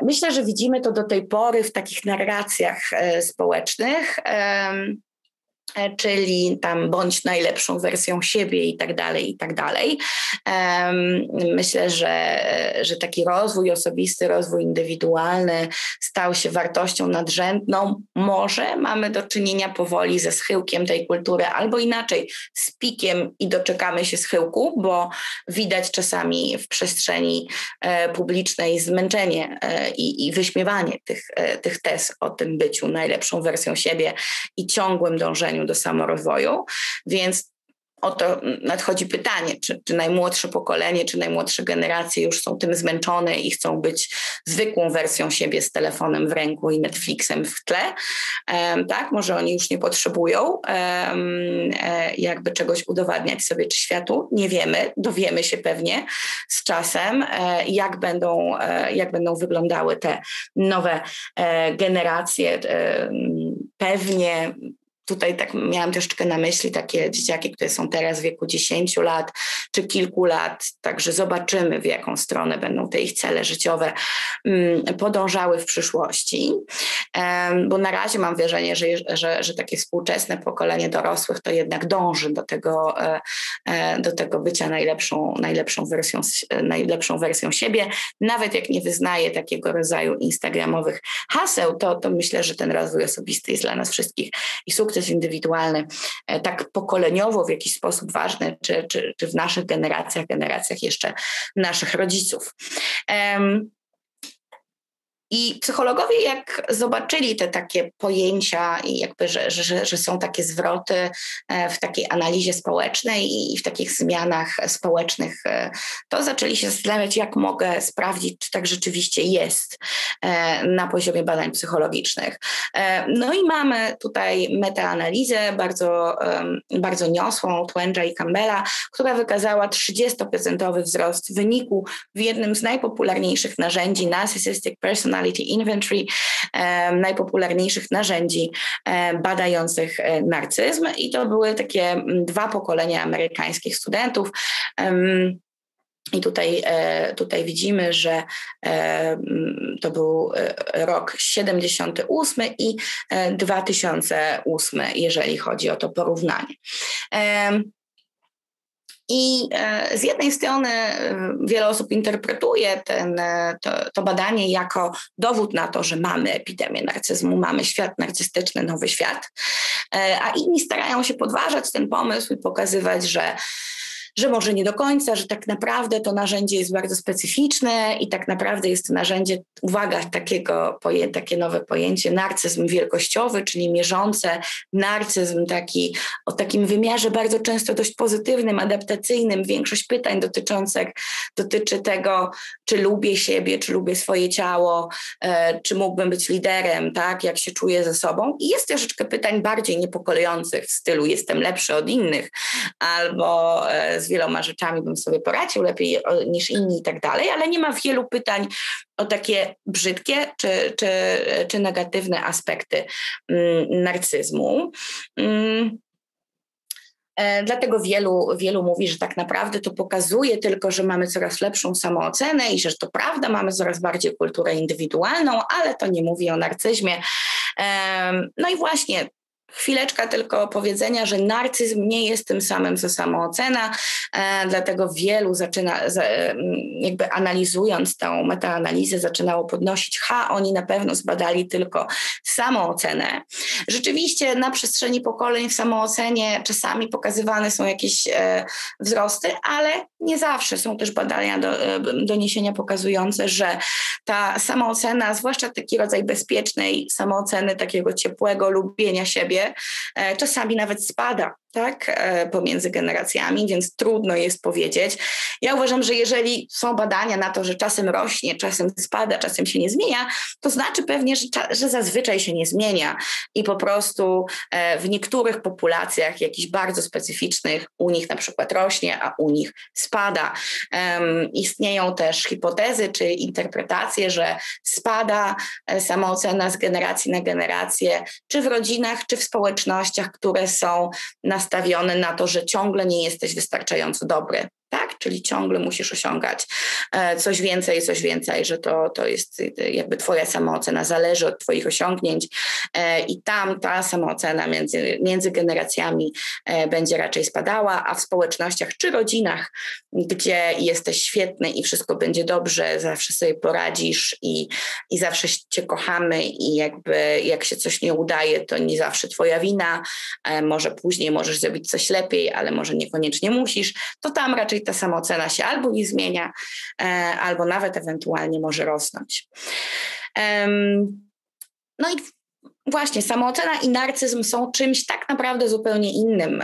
Myślę, że widzimy to do tej pory w takich narracjach społecznych, czyli tam bądź najlepszą wersją siebie i tak dalej, i tak dalej. Myślę, że taki rozwój osobisty, rozwój indywidualny stał się wartością nadrzędną. Może mamy do czynienia powoli ze schyłkiem tej kultury, albo inaczej, z pikiem i doczekamy się schyłku, bo widać czasami w przestrzeni publicznej zmęczenie i wyśmiewanie tych tez o tym byciu najlepszą wersją siebie i ciągłym dążeniu do samorozwoju, więc oto nadchodzi pytanie, czy najmłodsze pokolenie, czy najmłodsze generacje już są tym zmęczone i chcą być zwykłą wersją siebie z telefonem w ręku i Netflixem w tle, tak? Może oni już nie potrzebują jakby czegoś udowadniać sobie czy światu, nie wiemy, dowiemy się pewnie z czasem, jak będą wyglądały te nowe generacje, pewnie. Tutaj tak miałam troszeczkę na myśli takie dzieciaki, które są teraz w wieku 10 lat czy kilku lat, także zobaczymy, w jaką stronę będą te ich cele życiowe podążały w przyszłości, bo na razie mam wrażenie, że takie współczesne pokolenie dorosłych to jednak dąży do tego bycia najlepszą wersją siebie, nawet jak nie wyznaje takiego rodzaju instagramowych haseł, to myślę, że ten rozwój osobisty jest dla nas wszystkich i sukces indywidualny, tak pokoleniowo w jakiś sposób ważny, czy w naszych generacjach jeszcze naszych rodziców. I psychologowie, jak zobaczyli te takie pojęcia i jakby, że są takie zwroty w takiej analizie społecznej i w takich zmianach społecznych, to zaczęli się zastanawiać, jak mogę sprawdzić, czy tak rzeczywiście jest na poziomie badań psychologicznych. No i mamy tutaj metaanalizę bardzo niosłą Twenge i Campbella, która wykazała 30% wzrost wyniku w jednym z najpopularniejszych narzędzi Narcissistic Personality Inventory, najpopularniejszych narzędzi badających narcyzm, i to były takie 2 pokolenia amerykańskich studentów. I tutaj widzimy, że to był rok 78 i 2008, jeżeli chodzi o to porównanie. I z jednej strony wiele osób interpretuje to badanie jako dowód na to, że mamy epidemię narcyzmu, mamy świat narcystyczny, nowy świat, a inni starają się podważać ten pomysł i pokazywać, że może nie do końca, że tak naprawdę to narzędzie jest bardzo specyficzne i tak naprawdę jest to narzędzie, uwaga, takie nowe pojęcie, narcyzm wielkościowy, czyli mierzące narcyzm o takim wymiarze bardzo często dość pozytywnym, adaptacyjnym. Większość pytań dotyczy tego, czy lubię siebie, czy lubię swoje ciało, czy mógłbym być liderem, tak, jak się czuję ze sobą. I jest troszeczkę pytań bardziej niepokojących w stylu jestem lepszy od innych, albo z wieloma rzeczami bym sobie poradził lepiej niż inni i tak dalej, ale nie ma wielu pytań o takie brzydkie czy negatywne aspekty narcyzmu. Dlatego wielu mówi, że tak naprawdę to pokazuje tylko, że mamy coraz lepszą samoocenę i że to prawda, mamy coraz bardziej kulturę indywidualną, ale to nie mówi o narcyzmie. No i właśnie chwileczka tylko powiedzenia, że narcyzm nie jest tym samym co samoocena, dlatego wielu jakby analizując tą metaanalizę zaczynało podnosić, oni na pewno zbadali tylko samoocenę. Rzeczywiście na przestrzeni pokoleń w samoocenie czasami pokazywane są jakieś wzrosty, ale nie zawsze. Są też badania, doniesienia pokazujące, że ta samoocena, zwłaszcza taki rodzaj bezpiecznej samooceny, takiego ciepłego lubienia siebie, czasami nawet spada, tak, pomiędzy generacjami, więc trudno jest powiedzieć. Ja uważam, że jeżeli są badania na to, że czasem rośnie, czasem spada, czasem się nie zmienia, to znaczy pewnie, że zazwyczaj się nie zmienia i po prostu w niektórych populacjach jakichś bardzo specyficznych u nich na przykład rośnie, a u nich spada. Istnieją też hipotezy czy interpretacje, że spada samoocena z generacji na generację, czy w rodzinach, czy w społecznościach, które są nastawione na to, że ciągle nie jesteś wystarczająco dobry. Tak? Czyli ciągle musisz osiągać coś więcej, że to jest jakby twoja samoocena zależy od twoich osiągnięć i tam ta samoocena między generacjami będzie raczej spadała, a w społecznościach czy rodzinach, gdzie jesteś świetny i wszystko będzie dobrze, zawsze sobie poradzisz i zawsze cię kochamy i jakby jak się coś nie udaje, to nie zawsze twoja wina, może później możesz zrobić coś lepiej, ale może niekoniecznie musisz, to tam raczej ta samoocena się albo nie zmienia, albo nawet ewentualnie może rosnąć. No i właśnie, samoocena i narcyzm są czymś tak naprawdę zupełnie innym.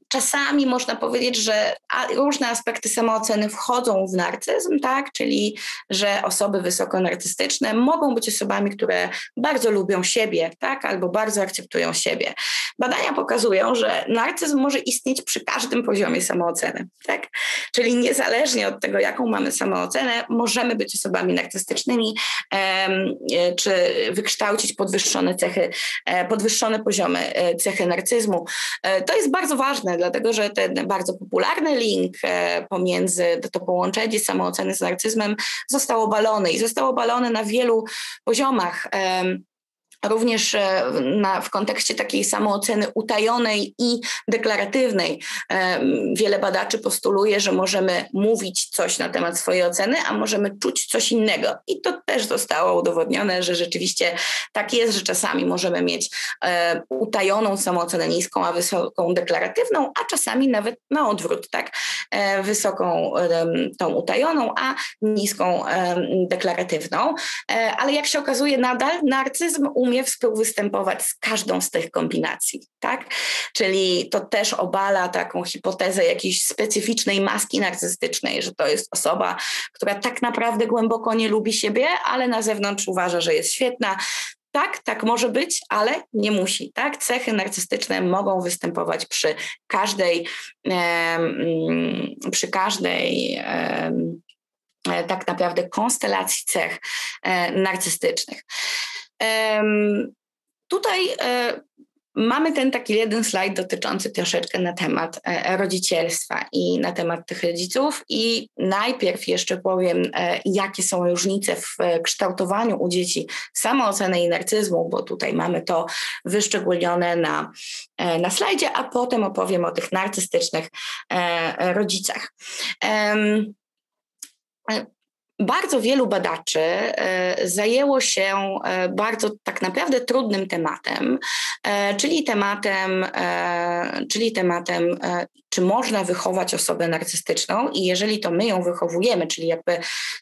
Czasami można powiedzieć, że różne aspekty samooceny wchodzą w narcyzm, tak? Czyli że osoby wysokonarcystyczne mogą być osobami, które bardzo lubią siebie, tak? Albo bardzo akceptują siebie. Badania pokazują, że narcyzm może istnieć przy każdym poziomie samooceny, tak? Czyli niezależnie od tego, jaką mamy samoocenę, możemy być osobami narcystycznymi, czy wykształcić podwyższone poziomy cechy narcyzmu. To jest bardzo ważne, dlatego że ten bardzo popularny link pomiędzy to połączenie samooceny z narcyzmem został obalony i został obalony na wielu poziomach. Również w kontekście takiej samooceny utajonej i deklaratywnej. Wiele badaczy postuluje, że możemy mówić coś na temat swojej oceny, a możemy czuć coś innego. I to też zostało udowodnione, że rzeczywiście tak jest, że czasami możemy mieć utajoną samoocenę niską, a wysoką deklaratywną, a czasami nawet na odwrót, tak? Wysoką tą utajoną, a niską deklaratywną. Ale jak się okazuje, nadal narcyzm umie współwystępować z każdą z tych kombinacji, tak? Czyli to też obala taką hipotezę jakiejś specyficznej maski narcystycznej, że to jest osoba, która tak naprawdę głęboko nie lubi siebie, ale na zewnątrz uważa, że jest świetna. Tak może być, ale nie musi, tak? Cechy narcystyczne mogą występować przy każdej tak naprawdę konstelacji cech narcystycznych. Tutaj mamy ten taki jeden slajd dotyczący troszeczkę na temat rodzicielstwa i na temat tych rodziców i najpierw jeszcze powiem, jakie są różnice w kształtowaniu u dzieci samooceny i narcyzmu, bo tutaj mamy to wyszczególnione na slajdzie, a potem opowiem o tych narcystycznych rodzicach. Bardzo wielu badaczy zajęło się bardzo tak naprawdę trudnym tematem, czyli tematem, czy można wychować osobę narcystyczną i jeżeli to my ją wychowujemy, czyli jakby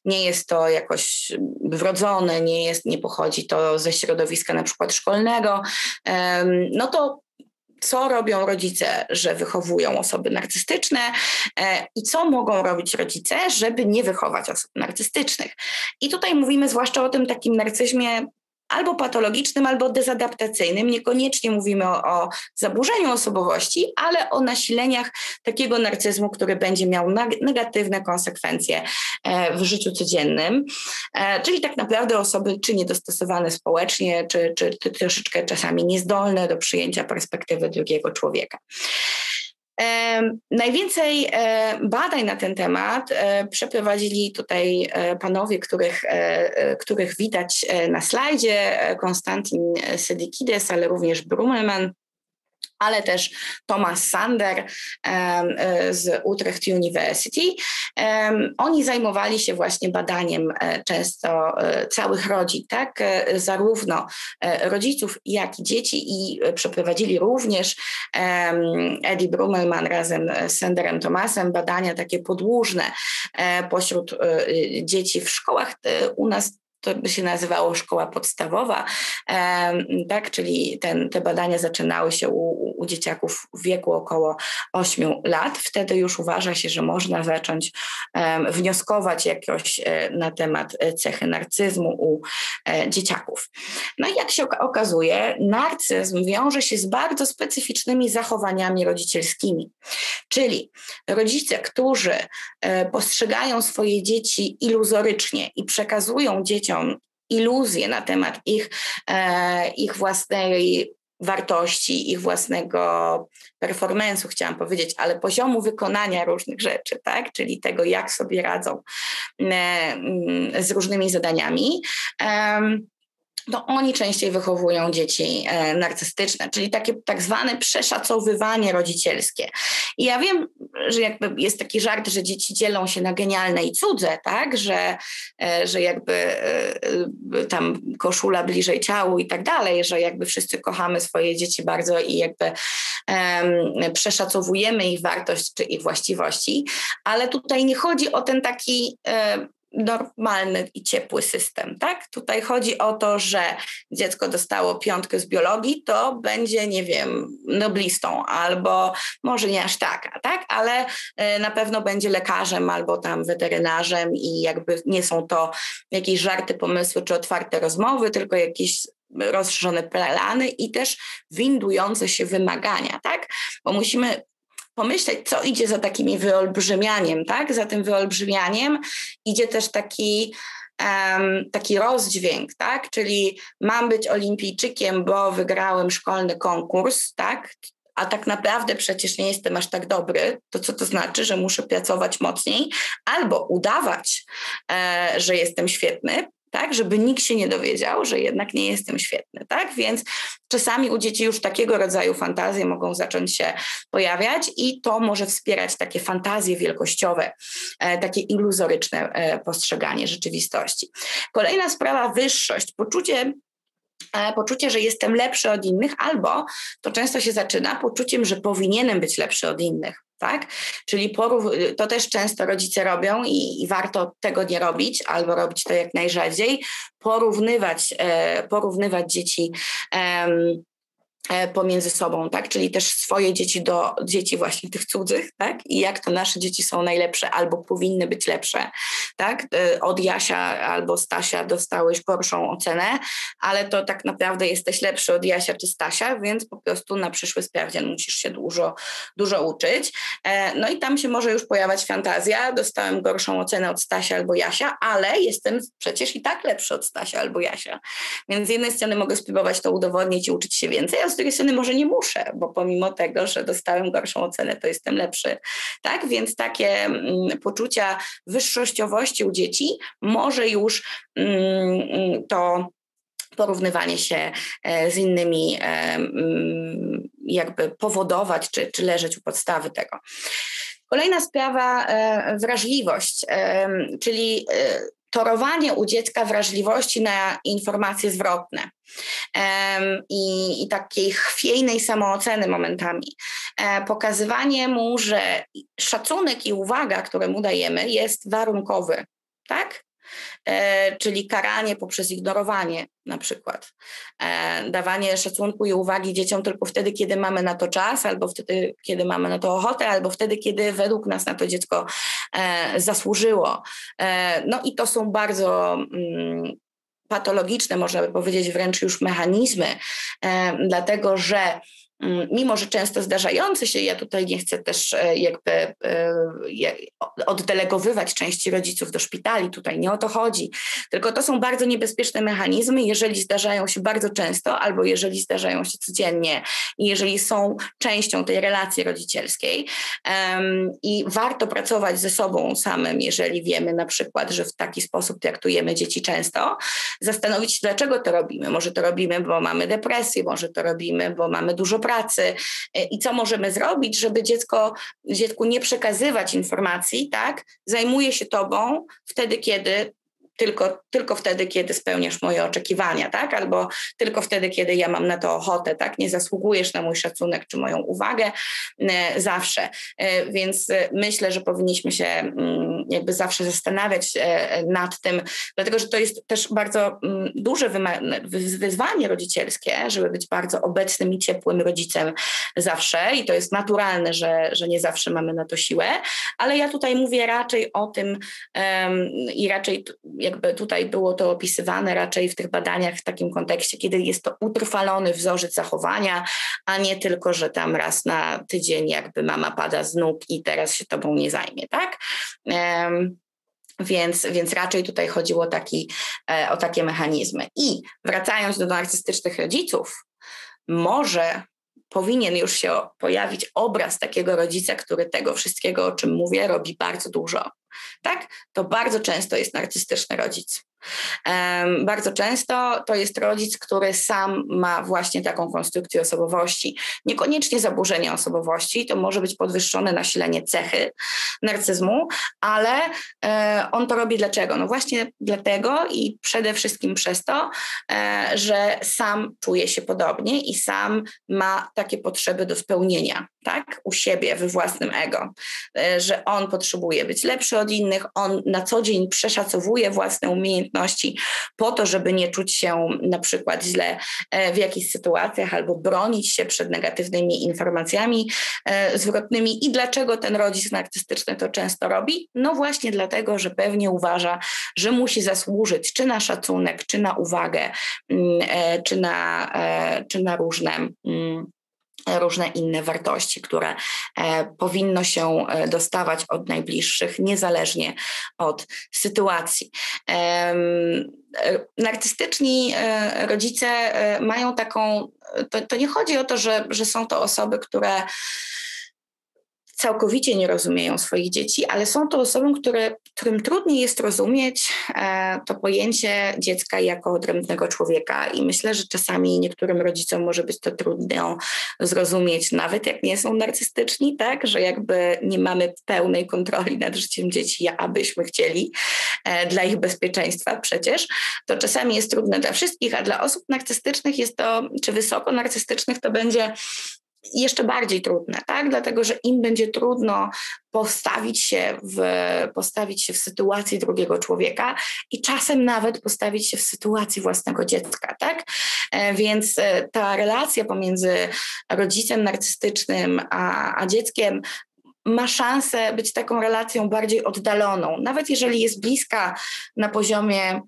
nie jest to jakoś wrodzone, nie pochodzi to ze środowiska na przykład szkolnego, no to co robią rodzice, że wychowują osoby narcystyczne i co mogą robić rodzice, żeby nie wychować osób narcystycznych. I tutaj mówimy zwłaszcza o tym takim narcyzmie albo patologicznym, albo dezadaptacyjnym. Niekoniecznie mówimy o zaburzeniu osobowości, ale o nasileniach takiego narcyzmu, który będzie miał negatywne konsekwencje w życiu codziennym. Czyli tak naprawdę osoby czy niedostosowane społecznie, czy troszeczkę czasami niezdolne do przyjęcia perspektywy drugiego człowieka. Najwięcej badań na ten temat przeprowadzili tutaj panowie, których widać na slajdzie, Konstantin Sedikides, ale również Brummelman, ale też Thomas Sander z Utrecht University. Oni zajmowali się właśnie badaniem często całych rodzin, tak? Zarówno rodziców, jak i dzieci i przeprowadzili również Eddie Brummelman razem z Sanderem Thomasem badania takie podłużne pośród dzieci w szkołach. U nas to by się nazywało szkoła podstawowa, tak? Czyli te badania zaczynały się u dzieciaków w wieku około 8 lat. Wtedy już uważa się, że można zacząć wnioskować jakoś na temat cechy narcyzmu u dzieciaków. No i jak się okazuje, narcyzm wiąże się z bardzo specyficznymi zachowaniami rodzicielskimi. Czyli rodzice, którzy postrzegają swoje dzieci iluzorycznie i przekazują dzieciom iluzje na temat ich własnej wartości, ich własnego performance'u, chciałam powiedzieć, ale poziomu wykonania różnych rzeczy, tak? Czyli tego, jak sobie radzą z różnymi zadaniami, to oni częściej wychowują dzieci narcystyczne, czyli takie tak zwane przeszacowywanie rodzicielskie. I ja wiem, że jakby jest taki żart, że dzieci dzielą się na genialne i cudze, tak? Że jakby tam koszula bliżej ciału i tak dalej, że jakby wszyscy kochamy swoje dzieci bardzo i jakby przeszacowujemy ich wartość czy ich właściwości, ale tutaj nie chodzi o ten taki normalny i ciepły system, tak? Tutaj chodzi o to, że dziecko dostało 5 z biologii, to będzie, nie wiem, noblistą, albo może nie aż tak? Ale na pewno będzie lekarzem albo tam weterynarzem i jakby nie są to jakieś żarty, pomysły czy otwarte rozmowy, tylko jakieś rozszerzone plany i też windujące się wymagania, tak? Bo musimy pomyśleć, co idzie za takimi wyolbrzymianiem, tak? Za tym wyolbrzymianiem idzie też taki rozdźwięk, tak? Czyli mam być olimpijczykiem, bo wygrałem szkolny konkurs, tak? A tak naprawdę przecież nie jestem aż tak dobry, to co to znaczy, że muszę pracować mocniej albo udawać, że jestem świetny, tak, żeby nikt się nie dowiedział, że jednak nie jestem świetny, tak? Więc czasami u dzieci już takiego rodzaju fantazje mogą zacząć się pojawiać i to może wspierać takie fantazje wielkościowe, takie iluzoryczne postrzeganie rzeczywistości. Kolejna sprawa, wyższość, poczucie, że jestem lepszy od innych, albo to często się zaczyna poczuciem, że powinienem być lepszy od innych. Tak? Czyli to też często rodzice robią i warto tego nie robić albo robić to jak najrzadziej, porównywać dzieci pomiędzy sobą, tak? Czyli też swoje dzieci do dzieci właśnie tych cudzych, tak? I jak to nasze dzieci są najlepsze albo powinny być lepsze, tak? Od Jasia albo Stasia dostałeś gorszą ocenę, ale to tak naprawdę jesteś lepszy od Jasia czy Stasia, więc po prostu na przyszły sprawdzian musisz się dużo uczyć. No i tam się może już pojawiać fantazja, dostałem gorszą ocenę od Stasia albo Jasia, ale jestem przecież i tak lepszy od Stasia albo Jasia. Więc z jednej strony mogę spróbować to udowodnić i uczyć się więcej, a z z drugiej strony może nie muszę, bo pomimo tego, że dostałem gorszą ocenę, to jestem lepszy. Tak? Więc takie poczucia wyższościowości u dzieci może już to porównywanie się z innymi jakby powodować, czy leżeć u podstawy tego. Kolejna sprawa, wrażliwość, czyli torowanie u dziecka wrażliwości na informacje zwrotne i takiej chwiejnej samooceny momentami. Pokazywanie mu, że szacunek i uwaga, które mu dajemy, jest warunkowy, tak? Czyli karanie poprzez ignorowanie na przykład. Dawanie szacunku i uwagi dzieciom tylko wtedy, kiedy mamy na to czas, albo wtedy, kiedy mamy na to ochotę, albo wtedy, kiedy według nas na to dziecko zasłużyło. No i to są bardzo patologiczne, można by powiedzieć wręcz już mechanizmy, dlatego że mimo że często zdarzające się, ja tutaj nie chcę też jakby oddelegowywać części rodziców do szpitali, tutaj nie o to chodzi, tylko to są bardzo niebezpieczne mechanizmy, jeżeli zdarzają się bardzo często albo jeżeli zdarzają się codziennie i jeżeli są częścią tej relacji rodzicielskiej i warto pracować ze sobą samym, jeżeli wiemy na przykład, że w taki sposób traktujemy dzieci często, zastanowić się, dlaczego to robimy. Może to robimy, bo mamy depresję, może to robimy, bo mamy dużo pracy i co możemy zrobić, żeby dziecku nie przekazywać informacji, tak? Zajmuję się tobą wtedy, kiedy tylko wtedy, kiedy spełniasz moje oczekiwania, tak? Albo tylko wtedy, kiedy ja mam na to ochotę, tak? Nie zasługujesz na mój szacunek czy moją uwagę zawsze. Więc myślę, że powinniśmy się jakby zawsze zastanawiać nad tym, dlatego że to jest też bardzo duże wyzwanie rodzicielskie, żeby być bardzo obecnym i ciepłym rodzicem zawsze i to jest naturalne, że nie zawsze mamy na to siłę, ale ja tutaj mówię raczej o tym i raczej jakby tutaj było to opisywane raczej w tych badaniach w takim kontekście, kiedy jest to utrwalony wzorzec zachowania, a nie tylko, że tam raz na tydzień jakby mama pada z nóg i teraz się tobą nie zajmie, tak? Więc raczej tutaj chodziło o takie mechanizmy. I wracając do narcystycznych rodziców, może powinien już się pojawić obraz takiego rodzica, który tego wszystkiego, o czym mówię, robi bardzo dużo. Tak? To bardzo często jest narcystyczny rodzic. Bardzo często to jest rodzic, który sam ma właśnie taką konstrukcję osobowości. Niekoniecznie zaburzenie osobowości, to może być podwyższone nasilenie cechy narcyzmu, ale on to robi dlaczego? No właśnie dlatego i przede wszystkim przez to, że sam czuje się podobnie i sam ma takie potrzeby do spełnienia, tak? U siebie, we własnym ego, że on potrzebuje być lepszy od innych, on na co dzień przeszacowuje własne umiejętności po to, żeby nie czuć się na przykład źle w jakichś sytuacjach albo bronić się przed negatywnymi informacjami zwrotnymi. I dlaczego ten rodzic narcystyczny to często robi? No właśnie dlatego, że pewnie uważa, że musi zasłużyć czy na szacunek, czy na uwagę, czy na różne inne wartości, które powinno się dostawać od najbliższych, niezależnie od sytuacji. Narcystyczni rodzice mają taką, to nie chodzi o to, że są to osoby, które całkowicie nie rozumieją swoich dzieci, ale są to osoby, którym trudniej jest rozumieć to pojęcie dziecka jako odrębnego człowieka i myślę, że czasami niektórym rodzicom może być to trudno zrozumieć, nawet jak nie są narcystyczni, tak, że jakby nie mamy pełnej kontroli nad życiem dzieci, abyśmy chcieli dla ich bezpieczeństwa przecież, to czasami jest trudne dla wszystkich, a dla osób narcystycznych jest to, czy wysoko narcystycznych to będzie jeszcze bardziej trudne, tak? Dlatego, że im będzie trudno postawić się w sytuacji drugiego człowieka i czasem nawet postawić się w sytuacji własnego dziecka, tak? Więc ta relacja pomiędzy rodzicem narcystycznym a dzieckiem ma szansę być taką relacją bardziej oddaloną. Nawet jeżeli jest bliska na poziomie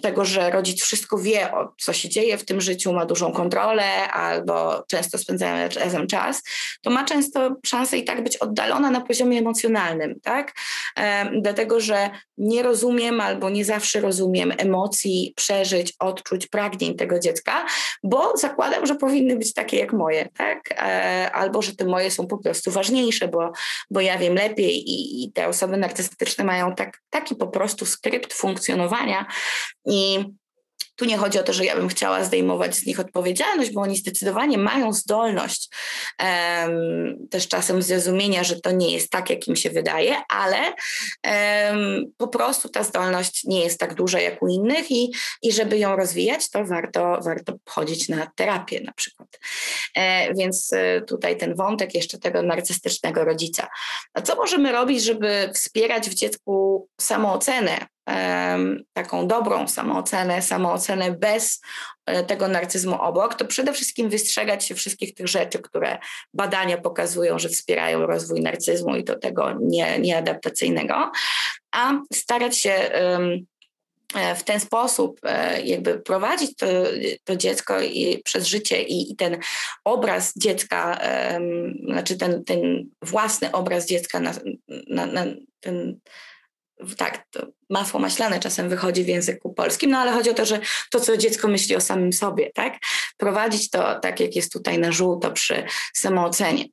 tego, że rodzic wszystko wie, co się dzieje w tym życiu, ma dużą kontrolę albo często spędzają razem czas, to ma często szansę i tak być oddalona na poziomie emocjonalnym, tak? Dlatego, że nie rozumiem albo nie zawsze rozumiem emocji, przeżyć, odczuć, pragnień tego dziecka, bo zakładam, że powinny być takie jak moje, tak? Albo, że te moje są po prostu ważniejsze, bo ja wiem lepiej i te osoby narcystyczne mają taki po prostu skrypt funkcjonowania i tu nie chodzi o to, że ja bym chciała zdejmować z nich odpowiedzialność, bo oni zdecydowanie mają zdolność też czasem zrozumienia, że to nie jest tak, jak im się wydaje, ale po prostu ta zdolność nie jest tak duża jak u innych i żeby ją rozwijać, to warto chodzić na terapię na przykład. Więc tutaj ten wątek jeszcze tego narcystycznego rodzica. A co możemy robić, żeby wspierać w dziecku samoocenę? Taką dobrą samoocenę bez tego narcyzmu obok, to przede wszystkim wystrzegać się wszystkich tych rzeczy, które badania pokazują, że wspierają rozwój narcyzmu i do tego nieadaptacyjnego, a starać się w ten sposób jakby prowadzić to dziecko przez życie i ten obraz dziecka, znaczy ten własny obraz dziecka na ten tak, to masło maślane czasem wychodzi w języku polskim, no ale chodzi o to, że to, co dziecko myśli o samym sobie, tak? Prowadzić to tak, jak jest tutaj na żółto przy samoocenie.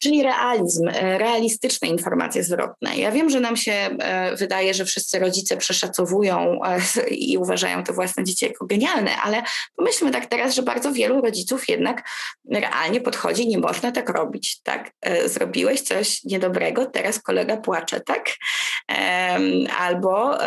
Czyli realizm, realistyczne informacje zwrotne. Ja wiem, że nam się wydaje, że wszyscy rodzice przeszacowują i uważają to własne dzieci jako genialne, ale pomyślmy tak teraz, że bardzo wielu rodziców jednak realnie podchodzi, nie można tak robić, tak? Zrobiłeś coś niedobrego, teraz kolega płacze, tak? Albo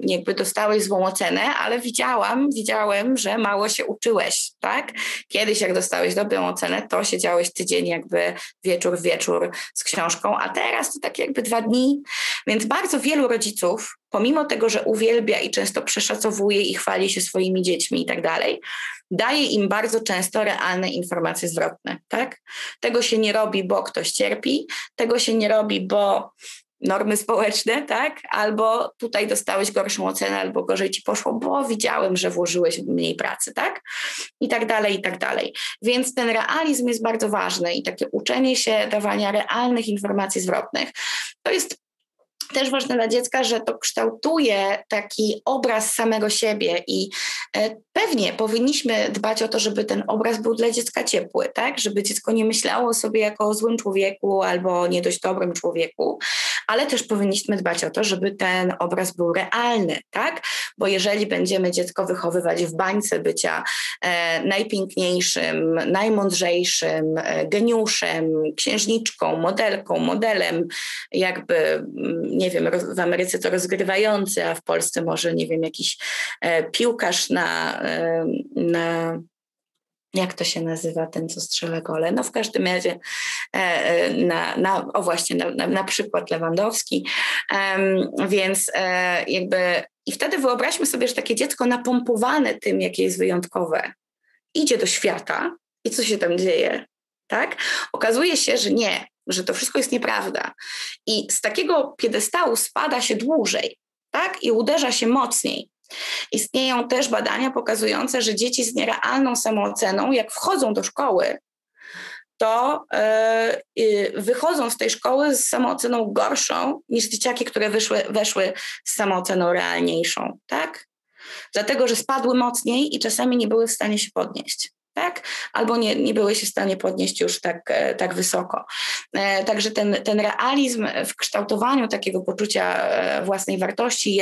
jakby dostałeś złą ocenę, ale widziałem, że mało się uczyłeś, tak? Kiedyś jak dostałeś dobrą ocenę, to siedziałeś tydzień jakby wieczór w wieczór z książką, a teraz to tak jakby 2 dni. Więc bardzo wielu rodziców, pomimo tego, że uwielbia i często przeszacowuje i chwali się swoimi dziećmi i tak dalej, daje im bardzo często realne informacje zwrotne, tak? Tego się nie robi, bo ktoś cierpi, tego się nie robi, bo normy społeczne, tak? Albo tutaj dostałeś gorszą ocenę, albo gorzej ci poszło, bo widziałem, że włożyłeś mniej pracy, tak? I tak dalej, i tak dalej. Więc ten realizm jest bardzo ważny i takie uczenie się dawania realnych informacji zwrotnych. To jest też ważne dla dziecka, że to kształtuje taki obraz samego siebie i pewnie powinniśmy dbać o to, żeby ten obraz był dla dziecka ciepły, tak? Żeby dziecko nie myślało o sobie jako o złym człowieku albo nie dość dobrym człowieku, ale też powinniśmy dbać o to, żeby ten obraz był realny, tak? Bo jeżeli będziemy dziecko wychowywać w bańce bycia najpiękniejszym, najmądrzejszym, geniuszem, księżniczką, modelką, modelem, jakby nie wiem, w Ameryce to rozgrywający, a w Polsce może, nie wiem, jakiś piłkarz na jak to się nazywa, ten, co strzela gole? No w każdym razie na przykład Lewandowski. Więc jakby i wtedy wyobraźmy sobie, że takie dziecko napompowane tym, jakie jest wyjątkowe, idzie do świata i co się tam dzieje, tak? Okazuje się, że nie, że to wszystko jest nieprawda. I z takiego piedestału spada się dłużej, tak? I uderza się mocniej. Istnieją też badania pokazujące, że dzieci z nierealną samooceną, jak wchodzą do szkoły, to wychodzą z tej szkoły z samooceną gorszą niż dzieciaki, które weszły z samooceną realniejszą, tak? Dlatego, że spadły mocniej i czasami nie były w stanie się podnieść. Tak? Albo nie były się w stanie podnieść już tak wysoko. Także ten realizm w kształtowaniu takiego poczucia własnej wartości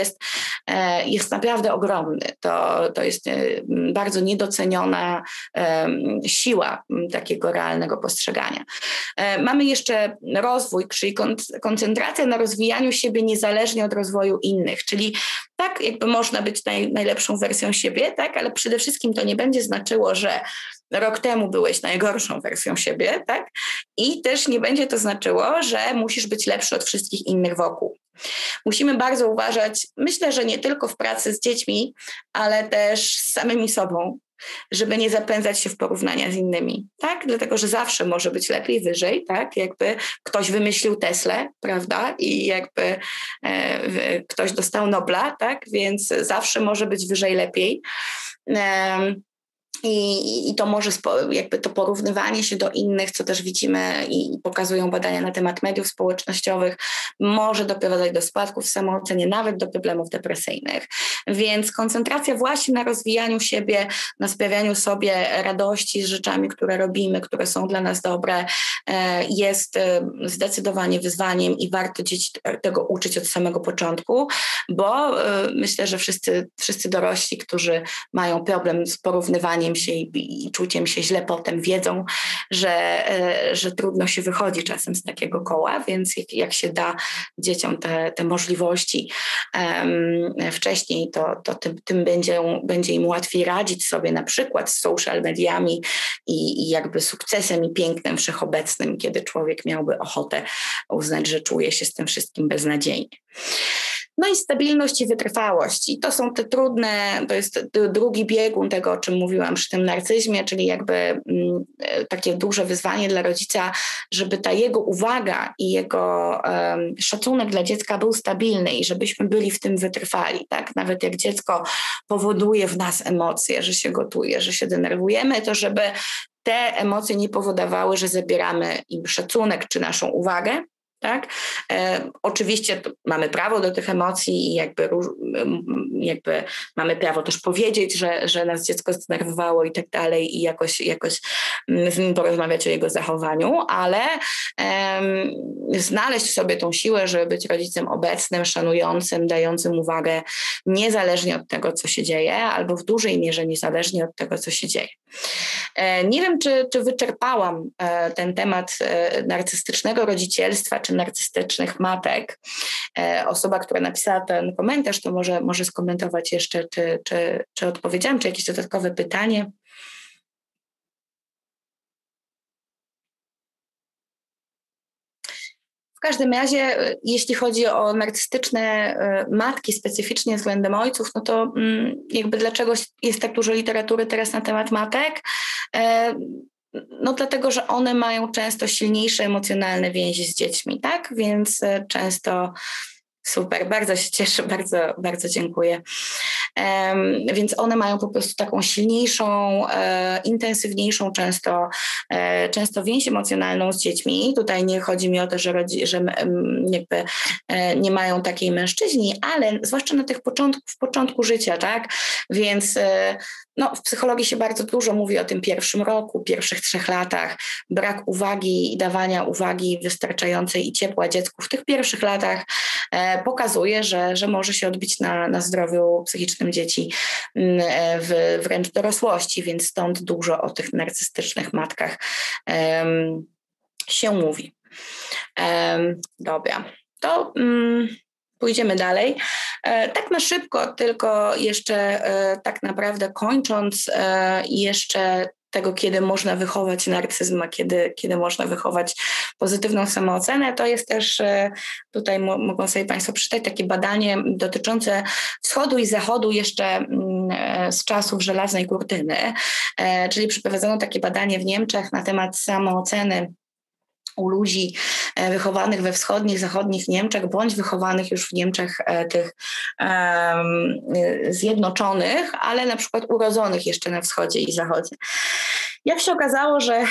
jest naprawdę ogromny. To jest bardzo niedoceniona siła takiego realnego postrzegania. Mamy jeszcze rozwój, czyli koncentracja na rozwijaniu siebie niezależnie od rozwoju innych, czyli tak jakby można być najlepszą wersją siebie, tak? Ale przede wszystkim to nie będzie znaczyło, że rok temu byłeś najgorszą wersją siebie, tak? I też nie będzie to znaczyło, że musisz być lepszy od wszystkich innych wokół. Musimy bardzo uważać, myślę, że nie tylko w pracy z dziećmi, ale też z samymi sobą, żeby nie zapędzać się w porównania z innymi, tak? Dlatego, że zawsze może być lepiej, wyżej, tak? Jakby ktoś wymyślił Teslę, prawda? I jakby ktoś dostał Nobla, tak? Więc zawsze może być wyżej, lepiej. I to może jakby to porównywanie się do innych, co też widzimy i pokazują badania na temat mediów społecznościowych, może doprowadzać do spadków w samoocenie, nawet do problemów depresyjnych. Więc koncentracja właśnie na rozwijaniu siebie, na sprawianiu sobie radości z rzeczami, które robimy, które są dla nas dobre, jest zdecydowanie wyzwaniem i warto dzieci tego uczyć od samego początku, bo myślę, że wszyscy dorośli, którzy mają problem z porównywaniem się i czuciem się źle potem, wiedzą, że trudno się wychodzi czasem z takiego koła, więc jak się da dzieciom te możliwości wcześniej, to tym będzie im łatwiej radzić sobie na przykład z social mediami i jakby sukcesem i pięknem wszechobecnym, kiedy człowiek miałby ochotę uznać, że czuje się z tym wszystkim beznadziejnie. No i stabilność i wytrwałość. I to są te trudne, to jest drugi biegun tego, o czym mówiłam przy tym narcyzmie, czyli jakby takie duże wyzwanie dla rodzica, żeby ta jego uwaga i jego szacunek dla dziecka był stabilny i żebyśmy byli w tym wytrwali. Tak? Nawet jak dziecko powoduje w nas emocje, że się gotuje, że się denerwujemy, to żeby te emocje nie powodowały, że zabieramy im szacunek czy naszą uwagę. Tak? Oczywiście mamy prawo do tych emocji i jakby mamy prawo też powiedzieć, że nas dziecko zdenerwowało i tak dalej i jakoś z nim porozmawiać o jego zachowaniu, ale znaleźć w sobie tą siłę, żeby być rodzicem obecnym, szanującym, dającym uwagę niezależnie od tego, co się dzieje, albo w dużej mierze niezależnie od tego, co się dzieje. Nie wiem, czy wyczerpałam ten temat narcystycznego rodzicielstwa, czy narcystycznych matek. Osoba, która napisała ten komentarz, to może skomentować jeszcze, czy odpowiedziałam, czy jakieś dodatkowe pytanie. W każdym razie, jeśli chodzi o narcystyczne matki specyficznie względem ojców, no to jakby dlaczego jest tak dużo literatury teraz na temat matek? No dlatego, że one mają często silniejsze emocjonalne więzi z dziećmi, tak? Więc często super, bardzo się cieszę, bardzo, bardzo dziękuję. Więc one mają po prostu taką silniejszą, intensywniejszą często więź emocjonalną z dziećmi. Tutaj nie chodzi mi o to, że jakby nie mają takiej mężczyźni, ale zwłaszcza na tych w początku życia, tak? Więc no, w psychologii się bardzo dużo mówi o tym pierwszym roku, pierwszych 3 latach. Brak uwagi i dawania uwagi wystarczającej i ciepła dziecku w tych pierwszych latach pokazuje, że może się odbić na zdrowiu psychicznym dzieci wręcz w dorosłości, więc stąd dużo o tych narcystycznych matkach się mówi. Dobra, to pójdziemy dalej. Tak na szybko, tylko jeszcze tak naprawdę kończąc jeszcze tego, kiedy można wychować narcyzm, a kiedy można wychować pozytywną samoocenę, to jest też, tutaj mogą sobie Państwo przeczytać, takie badanie dotyczące wschodu i zachodu jeszcze z czasów żelaznej kurtyny, czyli przeprowadzono takie badanie w Niemczech na temat samooceny u ludzi wychowanych we wschodnich, zachodnich Niemczech, bądź wychowanych już w Niemczech tych zjednoczonych, ale na przykład urodzonych jeszcze na wschodzie i zachodzie. Jak się okazało, że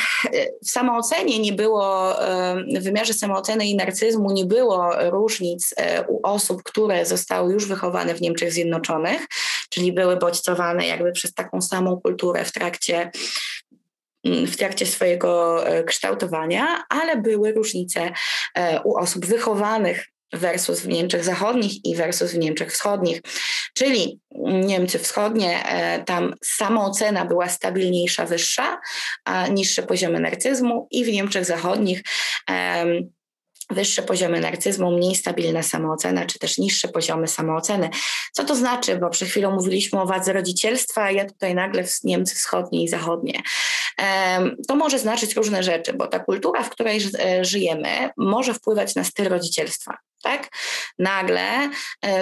w samoocenie nie było, w wymiarze samooceny i narcyzmu nie było różnic u osób, które zostały już wychowane w Niemczech Zjednoczonych, czyli były bodźcowane jakby przez taką samą kulturę w trakcie swojego kształtowania, ale były różnice u osób wychowanych versus w Niemczech Zachodnich i versus w Niemczech Wschodnich. Czyli Niemcy Wschodnie, tam samoocena była stabilniejsza, wyższa, a niższe poziomy narcyzmu, i w Niemczech Zachodnich wyższe poziomy narcyzmu, mniej stabilna samoocena, czy też niższe poziomy samooceny. Co to znaczy? Bo przed chwilą mówiliśmy o wadze rodzicielstwa, a ja tutaj nagle w Niemcy Wschodnie i Zachodnie. To może znaczyć różne rzeczy, bo ta kultura, w której żyjemy, może wpływać na styl rodzicielstwa. tak? Nagle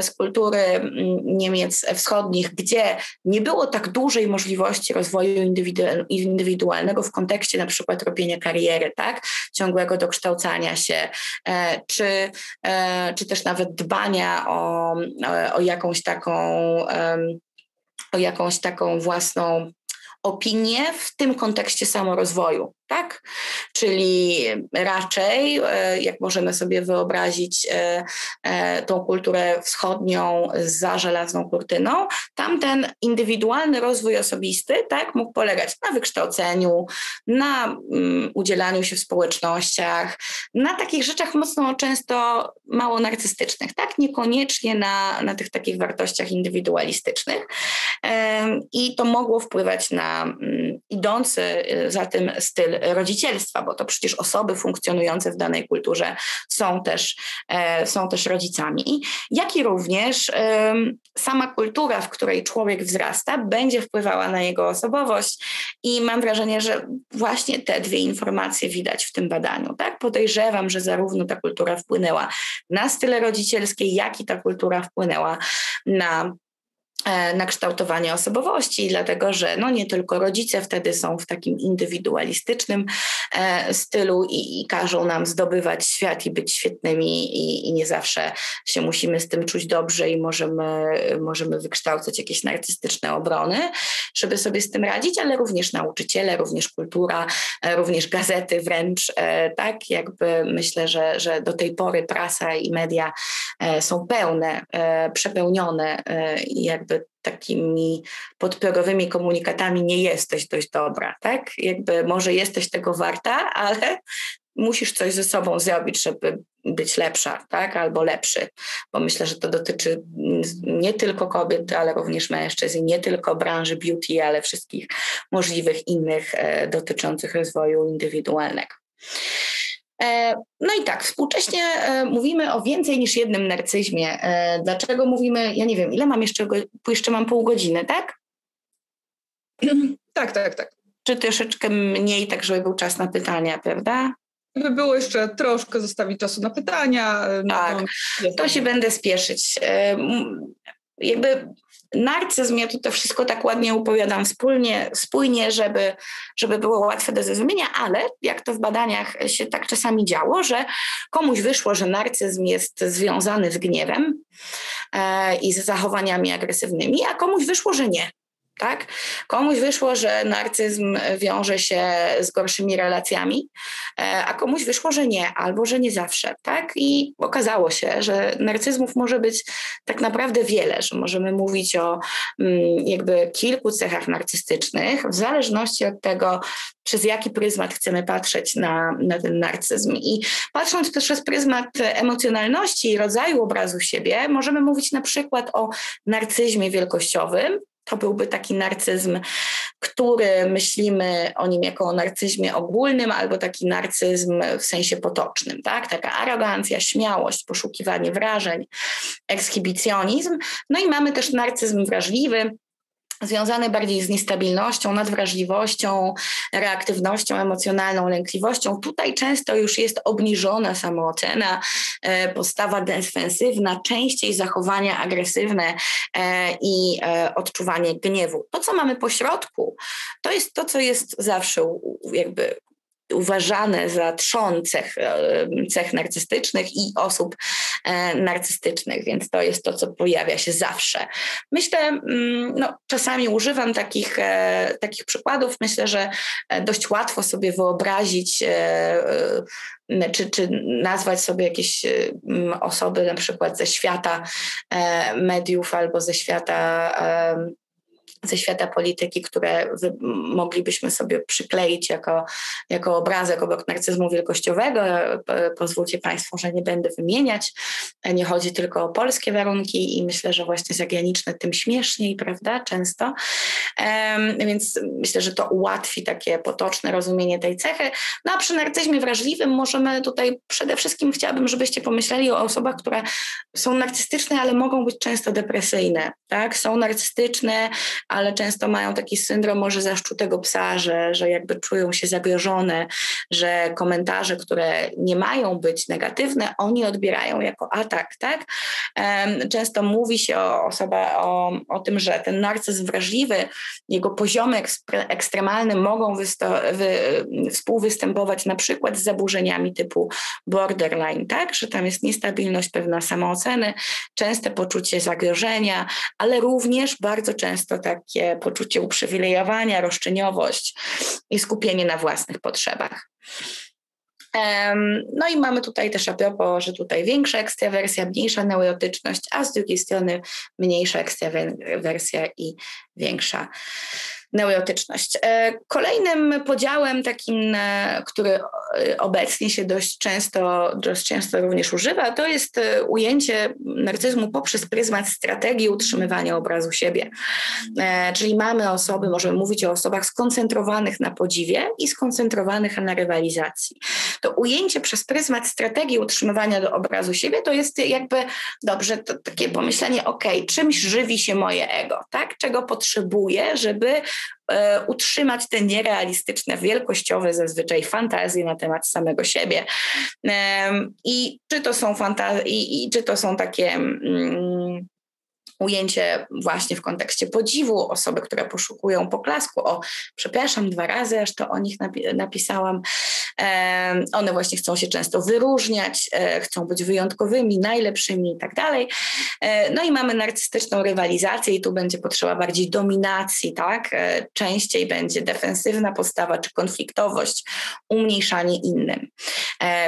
z kultury Niemiec wschodnich, gdzie nie było tak dużej możliwości rozwoju indywidualnego w kontekście na przykład robienia kariery, tak? Ciągłego dokształcania się, czy też nawet dbania o jakąś taką własną opinię w tym kontekście samorozwoju, tak? Czyli raczej, jak możemy sobie wyobrazić tą kulturę wschodnią za żelazną kurtyną, tamten indywidualny rozwój osobisty, tak, mógł polegać na wykształceniu, na udzielaniu się w społecznościach, na takich rzeczach mocno często mało narcystycznych, tak? Niekoniecznie na tych takich wartościach indywidualistycznych. I to mogło wpływać na idący za tym styl rodzicielstwa, bo to przecież osoby funkcjonujące w danej kulturze są też rodzicami, jak i również sama kultura, w której człowiek wzrasta, będzie wpływała na jego osobowość i mam wrażenie, że właśnie te dwie informacje widać w tym badaniu. Tak? Podejrzewam, że zarówno ta kultura wpłynęła na style rodzicielskie, jak i ta kultura wpłynęła na kształtowanie osobowości, dlatego że nie tylko rodzice wtedy są w takim indywidualistycznym stylu i każą nam zdobywać świat i być świetnymi i nie zawsze się musimy z tym czuć dobrze i możemy wykształcać jakieś narcystyczne obrony, żeby sobie z tym radzić, ale również nauczyciele, również kultura, również gazety wręcz, tak, jakby myślę, że do tej pory prasa i media są pełne, przepełnione i jakby takimi podprogowymi komunikatami nie jesteś dość dobra, tak? Jakby może jesteś tego warta, ale musisz coś ze sobą zrobić, żeby być lepsza, tak? Albo lepszy, bo myślę, że to dotyczy nie tylko kobiet, ale również mężczyzn, nie tylko branży beauty, ale wszystkich możliwych innych dotyczących rozwoju indywidualnego. No i tak, współcześnie mówimy o więcej niż jednym narcyzmie. Dlaczego mówimy, ja nie wiem, ile mam jeszcze mam pół godziny, tak? Tak. Czy troszeczkę mniej, tak żeby był czas na pytania, prawda? Gdyby było jeszcze troszkę zostawić czasu na pytania. Tak, to się będę spieszyć. Jakby narcyzm, ja tu to wszystko tak ładnie opowiadam spójnie, żeby było łatwe do zrozumienia, ale jak to w badaniach się tak czasami działo, że komuś wyszło, że narcyzm jest związany z gniewem i z zachowaniami agresywnymi, a komuś wyszło, że nie. Tak? Komuś wyszło, że narcyzm wiąże się z gorszymi relacjami, a komuś wyszło, że nie, albo że nie zawsze. Tak? I okazało się, że narcyzmów może być tak naprawdę wiele, że możemy mówić o jakby kilku cechach narcystycznych, w zależności od tego, przez jaki pryzmat chcemy patrzeć na ten narcyzm. I patrząc też przez pryzmat emocjonalności i rodzaju obrazu siebie, możemy mówić na przykład o narcyzmie wielkościowym. To byłby taki narcyzm, który myślimy o nim jako o narcyzmie ogólnym albo taki narcyzm w sensie potocznym, tak? Taka arogancja, śmiałość, poszukiwanie wrażeń, ekshibicjonizm. No i mamy też narcyzm wrażliwy, związane bardziej z niestabilnością, nadwrażliwością, reaktywnością emocjonalną, lękliwością. Tutaj często już jest obniżona samoocena, postawa defensywna, częściej zachowania agresywne i odczuwanie gniewu. To, co mamy po środku, to jest to, co jest zawsze jakby uważane za trzon cech narcystycznych i osób narcystycznych, więc to jest to, co pojawia się zawsze. Myślę, czasami używam takich przykładów. Myślę, że dość łatwo sobie wyobrazić czy nazwać sobie jakieś osoby na przykład ze świata mediów albo ze świata polityki, które moglibyśmy sobie przykleić jako obrazek obok narcyzmu wielkościowego. Pozwólcie Państwo, że nie będę wymieniać. Nie chodzi tylko o polskie warunki i myślę, że właśnie zagraniczne tym śmieszniej, prawda, często. Więc myślę, że to ułatwi takie potoczne rozumienie tej cechy. No a przy narcyzmie wrażliwym możemy tutaj przede wszystkim chciałabym, żebyście pomyśleli o osobach, które są narcystyczne, ale mogą być często depresyjne, tak? Są narcystyczne, ale często mają taki syndrom może zaszczutego psa, że jakby czują się zagrożone, że komentarze, które nie mają być negatywne, oni odbierają jako atak, tak? Często mówi się o tym, że ten narcyz wrażliwy, jego poziomy ekstremalne mogą współwystępować na przykład z zaburzeniami typu borderline, tak? Że tam jest niestabilność pewna samooceny, częste poczucie zagrożenia, ale również bardzo często takie poczucie uprzywilejowania, roszczeniowość i skupienie na własnych potrzebach. No i mamy tutaj też a propos, że tutaj większa ekstrawersja, mniejsza neurotyczność, a z drugiej strony mniejsza ekstrawersja i większa neurotyczność. Kolejnym podziałem takim, który obecnie się dość często również używa, to jest ujęcie narcyzmu poprzez pryzmat strategii utrzymywania obrazu siebie. Czyli możemy mówić o osobach skoncentrowanych na podziwie i skoncentrowanych na rywalizacji. To ujęcie przez pryzmat strategii utrzymywania obrazu siebie to jest jakby, dobrze, to takie pomyślenie, czymś żywi się moje ego, tak? Czego potrzebuję, żeby utrzymać te nierealistyczne, wielkościowe zazwyczaj fantazje na temat samego siebie. I czy to są takie ujęcie właśnie w kontekście podziwu, osoby, które poszukują poklasku. Przepraszam 2 razy, aż to o nich napisałam. One właśnie chcą się często wyróżniać, chcą być wyjątkowymi, najlepszymi i tak dalej. No i mamy narcystyczną rywalizację i tu będzie potrzeba bardziej dominacji, tak? Częściej będzie defensywna postawa czy konfliktowość, umniejszanie innym.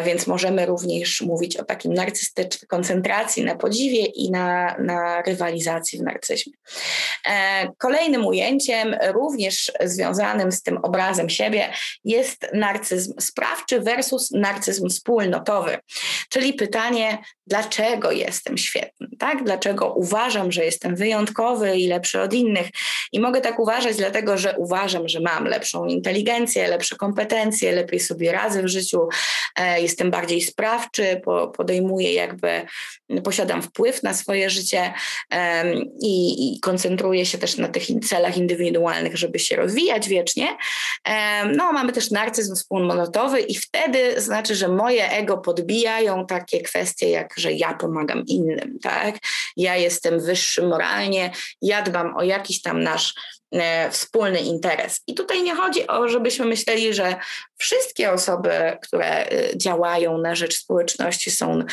Więc możemy również mówić o takim narcystycznej koncentracji na podziwie i na rywalizacji w narcyzmie. Kolejnym ujęciem, również związanym z tym obrazem siebie, jest narcyzm sprawczy versus narcyzm wspólnotowy. Czyli pytanie, dlaczego jestem świetny, tak? Dlaczego uważam, że jestem wyjątkowy i lepszy od innych. I mogę tak uważać, dlatego że uważam, że mam lepszą inteligencję, lepsze kompetencje, lepiej sobie radzę w życiu, jestem bardziej sprawczy, posiadam wpływ na swoje życie i koncentruję się też na tych celach indywidualnych, żeby się rozwijać wiecznie. No, mamy też narcyzm wspólnotowy i wtedy znaczy, że moje ego podbijają takie kwestie, jak że ja pomagam innym, tak? Ja jestem wyższy moralnie, ja dbam o jakiś tam nasz wspólny interes. I tutaj nie chodzi o, żebyśmy myśleli, że wszystkie osoby, które działają na rzecz społeczności są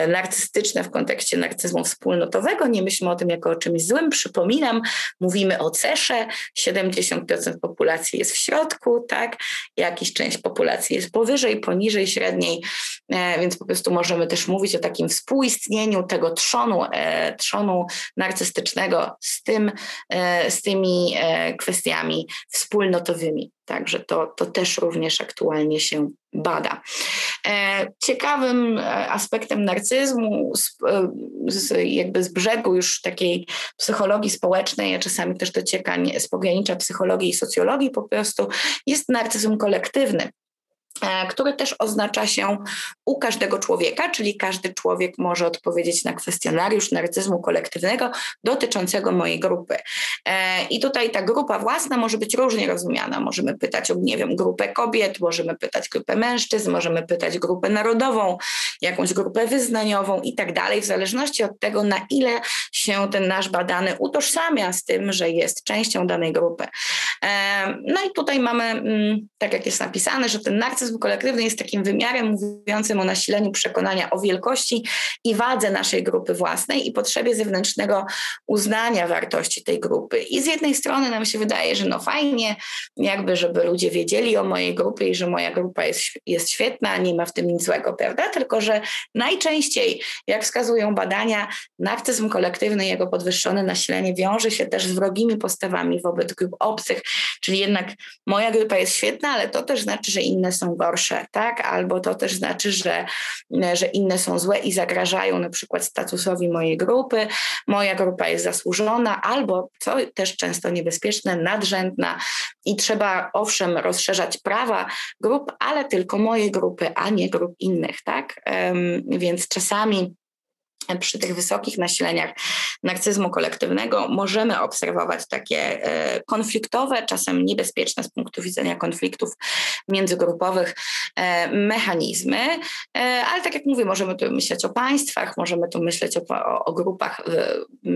narcystyczne w kontekście narcyzmu wspólnotowego. Nie myślmy o tym jako o czymś złym. Przypominam, mówimy o CESZ-ie, 70% populacji jest w środku, tak? Jakiś część populacji jest powyżej, poniżej średniej, więc po prostu możemy też mówić o takim współistnieniu tego trzonu narcystycznego z tymi kwestiami wspólnotowymi. Także to też również aktualnie się bada. Ciekawym aspektem narcyzmu z brzegu już takiej psychologii społecznej, a czasami też docieka z pogranicza psychologii i socjologii po prostu, jest narcyzm kolektywny, który też oznacza się u każdego człowieka, czyli każdy człowiek może odpowiedzieć na kwestionariusz narcyzmu kolektywnego dotyczącego mojej grupy. I tutaj ta grupa własna może być różnie rozumiana. Możemy pytać o, grupę kobiet, możemy pytać grupę mężczyzn, możemy pytać grupę narodową, jakąś grupę wyznaniową i tak dalej, w zależności od tego, na ile się ten nasz badany utożsamia z tym, że jest częścią danej grupy. No i tutaj mamy, tak jak jest napisane, że ten narcyzm kolektywny jest takim wymiarem mówiącym o nasileniu przekonania o wielkości i wadze naszej grupy własnej i potrzebie zewnętrznego uznania wartości tej grupy. I z jednej strony nam się wydaje, że fajnie, żeby ludzie wiedzieli o mojej grupie i że moja grupa jest świetna, nie ma w tym nic złego, prawda? Tylko że najczęściej, jak wskazują badania, narcyzm kolektywny, jego podwyższone nasilenie wiąże się też z wrogimi postawami wobec grup obcych, czyli jednak moja grupa jest świetna, ale to też znaczy, że inne są gorsze, tak? Albo to też znaczy, że inne są złe i zagrażają na przykład statusowi mojej grupy, moja grupa jest zasłużona, albo, co też często niebezpieczne, nadrzędna i trzeba owszem rozszerzać prawa grup, ale tylko mojej grupy, a nie grup innych, tak? Więc czasami przy tych wysokich nasileniach narcyzmu kolektywnego możemy obserwować takie konfliktowe, czasem niebezpieczne z punktu widzenia konfliktów międzygrupowych mechanizmy, ale tak jak mówię, możemy tu myśleć o państwach, możemy tu myśleć o grupach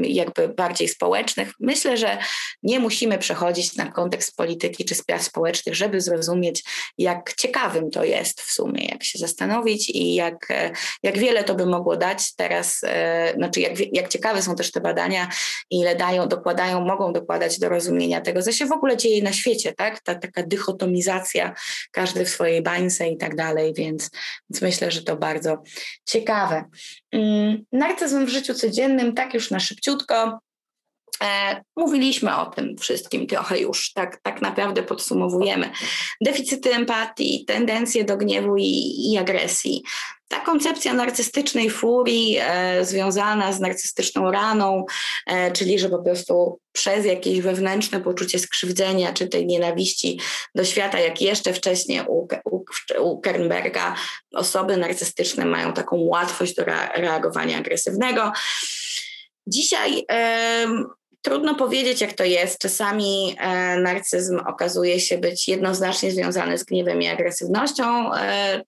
jakby bardziej społecznych. Myślę, że nie musimy przechodzić na kontekst polityki czy spraw społecznych, żeby zrozumieć, jak ciekawym to jest w sumie, jak się zastanowić i jak wiele to by mogło dać teraz, znaczy jak ciekawe są też te badania i ile mogą dokładać do rozumienia tego, co się w ogóle dzieje na świecie, tak? Taka dychotomizacja, każdy w swojej bańce i tak dalej, więc myślę, że to bardzo ciekawe. Narcyzm w życiu codziennym, tak już na szybciutko. Mówiliśmy o tym wszystkim trochę już, tak naprawdę podsumowujemy. Deficyty empatii, tendencje do gniewu i agresji. Ta koncepcja narcystycznej furii związana z narcystyczną raną, czyli że po prostu przez jakieś wewnętrzne poczucie skrzywdzenia czy tej nienawiści do świata, jak jeszcze wcześniej u Kernberga, osoby narcystyczne mają taką łatwość do reagowania agresywnego. Dzisiaj trudno powiedzieć, jak to jest. Czasami narcyzm okazuje się być jednoznacznie związany z gniewem i agresywnością,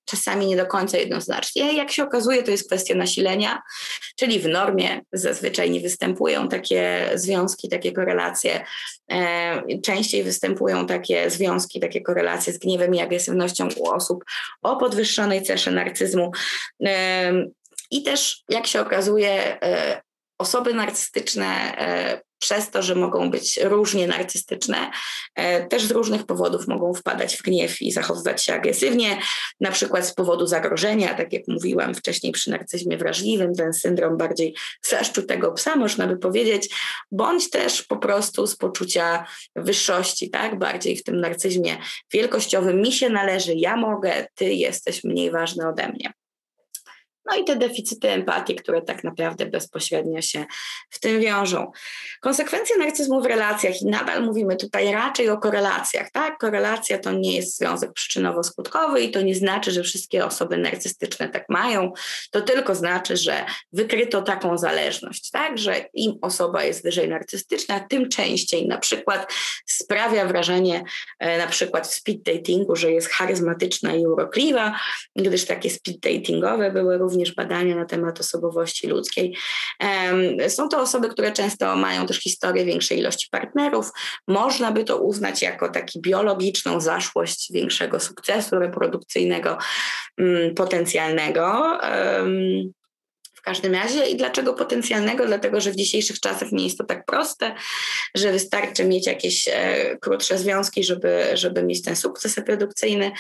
czasami nie do końca jednoznacznie. Jak się okazuje, to jest kwestia nasilenia, czyli w normie zazwyczaj nie występują takie związki, takie korelacje. Częściej występują takie związki, takie korelacje z gniewem i agresywnością u osób o podwyższonej cesze narcyzmu. I też, jak się okazuje, osoby narcystyczne przez to, że mogą być różnie narcystyczne, też z różnych powodów mogą wpadać w gniew i zachowywać się agresywnie, na przykład z powodu zagrożenia, tak jak mówiłam wcześniej przy narcyzmie wrażliwym, ten syndrom bardziej zaszczutego psa, można by powiedzieć, bądź też po prostu z poczucia wyższości, tak, bardziej w tym narcyzmie wielkościowym, mi się należy, ja mogę, ty jesteś mniej ważny ode mnie. No i te deficyty empatii, które tak naprawdę bezpośrednio się w tym wiążą. Konsekwencje narcyzmu w relacjach i nadal mówimy tutaj raczej o korelacjach, tak? Korelacja to nie jest związek przyczynowo-skutkowy i to nie znaczy, że wszystkie osoby narcystyczne tak mają. To tylko znaczy, że wykryto taką zależność, tak? Że im osoba jest wyżej narcystyczna, tym częściej na przykład sprawia wrażenie na przykład w speed datingu, że jest charyzmatyczna i urokliwa, gdyż takie speed datingowe były również badania na temat osobowości ludzkiej. Są to osoby, które często mają też historię większej ilości partnerów. Można by to uznać jako taki biologiczną zaszłość większego sukcesu reprodukcyjnego potencjalnego. W każdym razie i dlaczego potencjalnego? Dlatego, że w dzisiejszych czasach nie jest to tak proste, że wystarczy mieć jakieś krótsze związki, żeby mieć ten sukces reprodukcyjny,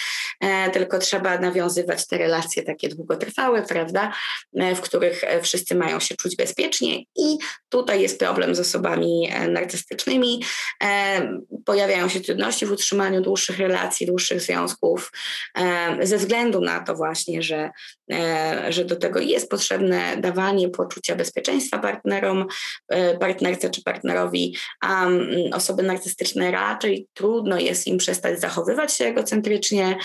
tylko trzeba nawiązywać te relacje takie długotrwałe, prawda, w których wszyscy mają się czuć bezpiecznie i tutaj jest problem z osobami narcystycznymi. Pojawiają się trudności w utrzymaniu dłuższych relacji, dłuższych związków ze względu na to właśnie, że do tego jest potrzebne dawanie poczucia bezpieczeństwa partnerce czy partnerowi, a osoby narcystyczne raczej trudno jest im przestać zachowywać się egocentrycznie.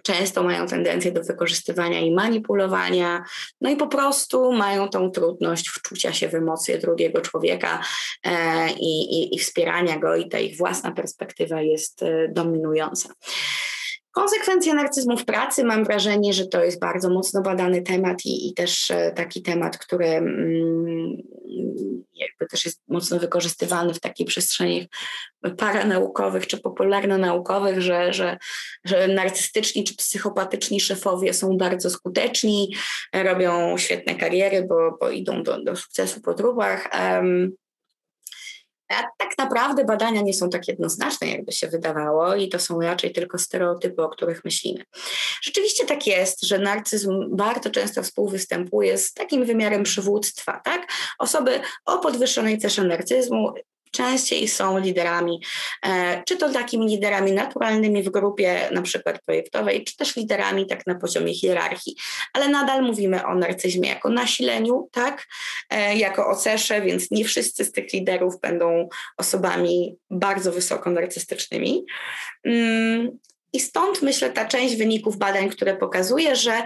Często mają tendencję do wykorzystywania i manipulowania, no i po prostu mają tą trudność wczucia się w emocje drugiego człowieka i wspierania go i ta ich własna perspektywa jest dominująca. Konsekwencje narcyzmu w pracy, mam wrażenie, że to jest bardzo mocno badany temat i też taki temat, który jakby też jest mocno wykorzystywany w takiej przestrzeni paranaukowych czy popularno-naukowych, że narcystyczni czy psychopatyczni szefowie są bardzo skuteczni, robią świetne kariery, bo idą do sukcesu po trupach. A tak naprawdę badania nie są tak jednoznaczne, jakby się wydawało i to są raczej tylko stereotypy, o których myślimy. Rzeczywiście tak jest, że narcyzm bardzo często współwystępuje z takim wymiarem przywództwa, tak? Osoby o podwyższonej cesze narcyzmu częściej są liderami, czy to takimi liderami naturalnymi w grupie na przykład projektowej, czy też liderami tak na poziomie hierarchii. Ale nadal mówimy o narcyzmie jako nasileniu, tak? Jako o cesze, więc nie wszyscy z tych liderów będą osobami bardzo wysoko narcystycznymi. I stąd myślę ta część wyników badań, które pokazuje, że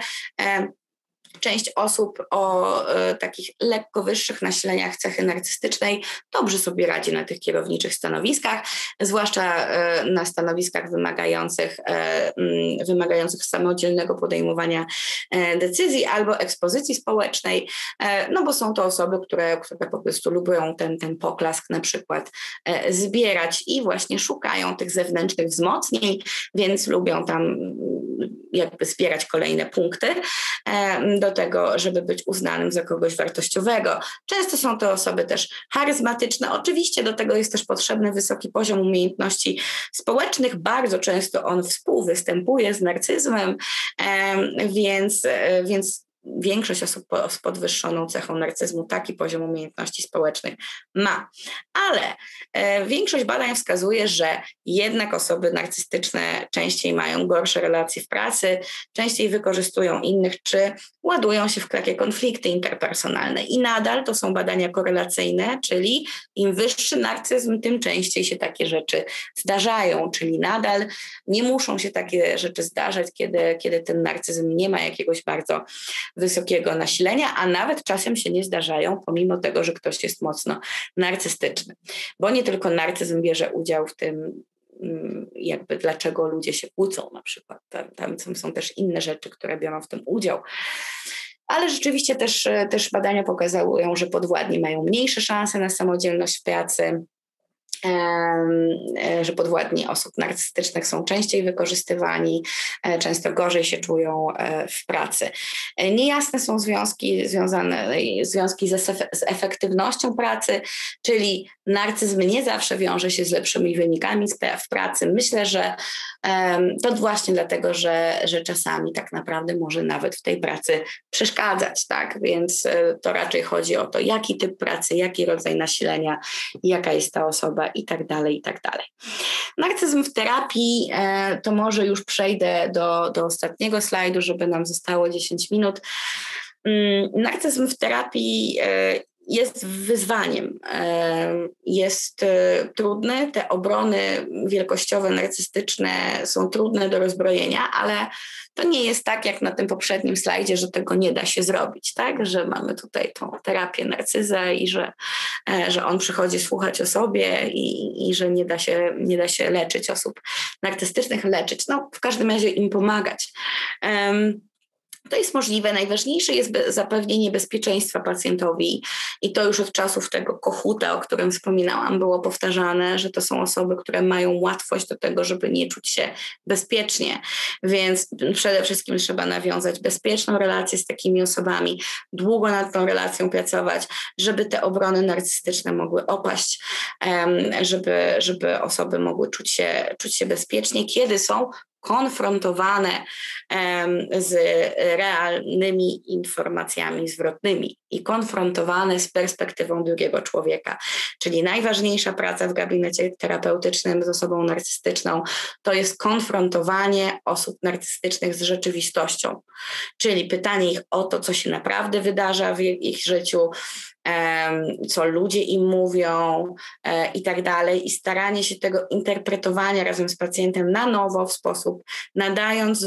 Część osób o takich lekko wyższych nasileniach cechy narcystycznej dobrze sobie radzi na tych kierowniczych stanowiskach, zwłaszcza na stanowiskach wymagających samodzielnego podejmowania decyzji albo ekspozycji społecznej, no bo są to osoby, które po prostu lubią ten poklask na przykład zbierać i właśnie szukają tych zewnętrznych wzmocnień, więc lubią tam jakby zbierać kolejne punkty do tego, żeby być uznanym za kogoś wartościowego. Często są to osoby też charyzmatyczne. Oczywiście do tego jest też potrzebny wysoki poziom umiejętności społecznych. Bardzo często on współwystępuje z narcyzmem, więc większość osób z podwyższoną cechą narcyzmu taki poziom umiejętności społecznych ma. Ale większość badań wskazuje, że jednak osoby narcystyczne częściej mają gorsze relacje w pracy, częściej wykorzystują innych, czy ładują się w takie konflikty interpersonalne. I nadal to są badania korelacyjne, czyli im wyższy narcyzm, tym częściej się takie rzeczy zdarzają, czyli nadal nie muszą się takie rzeczy zdarzać, kiedy ten narcyzm nie ma jakiegoś bardzo wysokiego nasilenia, a nawet czasem się nie zdarzają, pomimo tego, że ktoś jest mocno narcystyczny. Bo nie tylko narcyzm bierze udział w tym, jakby dlaczego ludzie się kłócą na przykład. Tam są też inne rzeczy, które biorą w tym udział. Ale rzeczywiście też badania pokazują, że podwładni mają mniejsze szanse na samodzielność w pracy, że podwładni osób narcystycznych są częściej wykorzystywani, często gorzej się czują w pracy. Niejasne są związki z efektywnością pracy, czyli narcyzm nie zawsze wiąże się z lepszymi wynikami w pracy. Myślę, że to właśnie dlatego, że czasami tak naprawdę może nawet w tej pracy przeszkadzać, tak? Więc to raczej chodzi o to, jaki typ pracy, jaki rodzaj nasilenia, jaka jest ta osoba i tak dalej, i tak dalej. Narcyzm w terapii, to może już przejdę do ostatniego slajdu, żeby nam zostało 10 minut. Narcyzm w terapii jest wyzwaniem, jest trudny, te obrony wielkościowe, narcystyczne są trudne do rozbrojenia, ale to nie jest tak jak na tym poprzednim slajdzie, że tego nie da się zrobić, tak? Że mamy tutaj tą terapię narcyza i że on przychodzi słuchać o sobie i że nie da się leczyć osób narcystycznych, no w każdym razie im pomagać. To jest możliwe. Najważniejsze jest zapewnienie bezpieczeństwa pacjentowi i to już od czasów tego Kochuta, o którym wspominałam, było powtarzane, że to są osoby, które mają łatwość do tego, żeby nie czuć się bezpiecznie, więc przede wszystkim trzeba nawiązać bezpieczną relację z takimi osobami, długo nad tą relacją pracować, żeby te obrony narcystyczne mogły opaść, żeby osoby mogły czuć się bezpiecznie, kiedy są konfrontowane z realnymi informacjami zwrotnymi i konfrontowane z perspektywą drugiego człowieka. Czyli najważniejsza praca w gabinecie terapeutycznym z osobą narcystyczną to jest konfrontowanie osób narcystycznych z rzeczywistością, czyli pytanie ich o to, co się naprawdę wydarza w ich życiu, co ludzie im mówią i tak dalej, i staranie się tego interpretowania razem z pacjentem na nowo w sposób nadając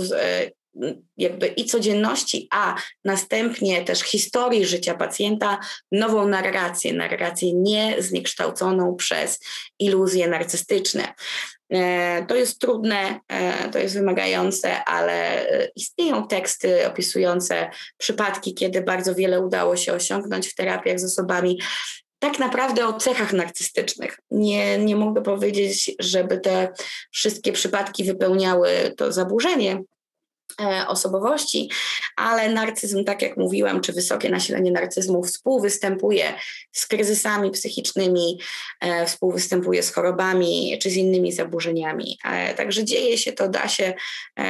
jakby i codzienności, a następnie też historii życia pacjenta nową narrację nie zniekształconą przez iluzje narcystyczne. To jest trudne, to jest wymagające, ale istnieją teksty opisujące przypadki, kiedy bardzo wiele udało się osiągnąć w terapiach z osobami tak naprawdę o cechach narcystycznych. Nie mogę powiedzieć, żeby te wszystkie przypadki wypełniały to zaburzenie osobowości, ale narcyzm, tak jak mówiłam, czy wysokie nasilenie narcyzmu współwystępuje z kryzysami psychicznymi, współwystępuje z chorobami czy z innymi zaburzeniami. Także dzieje się to,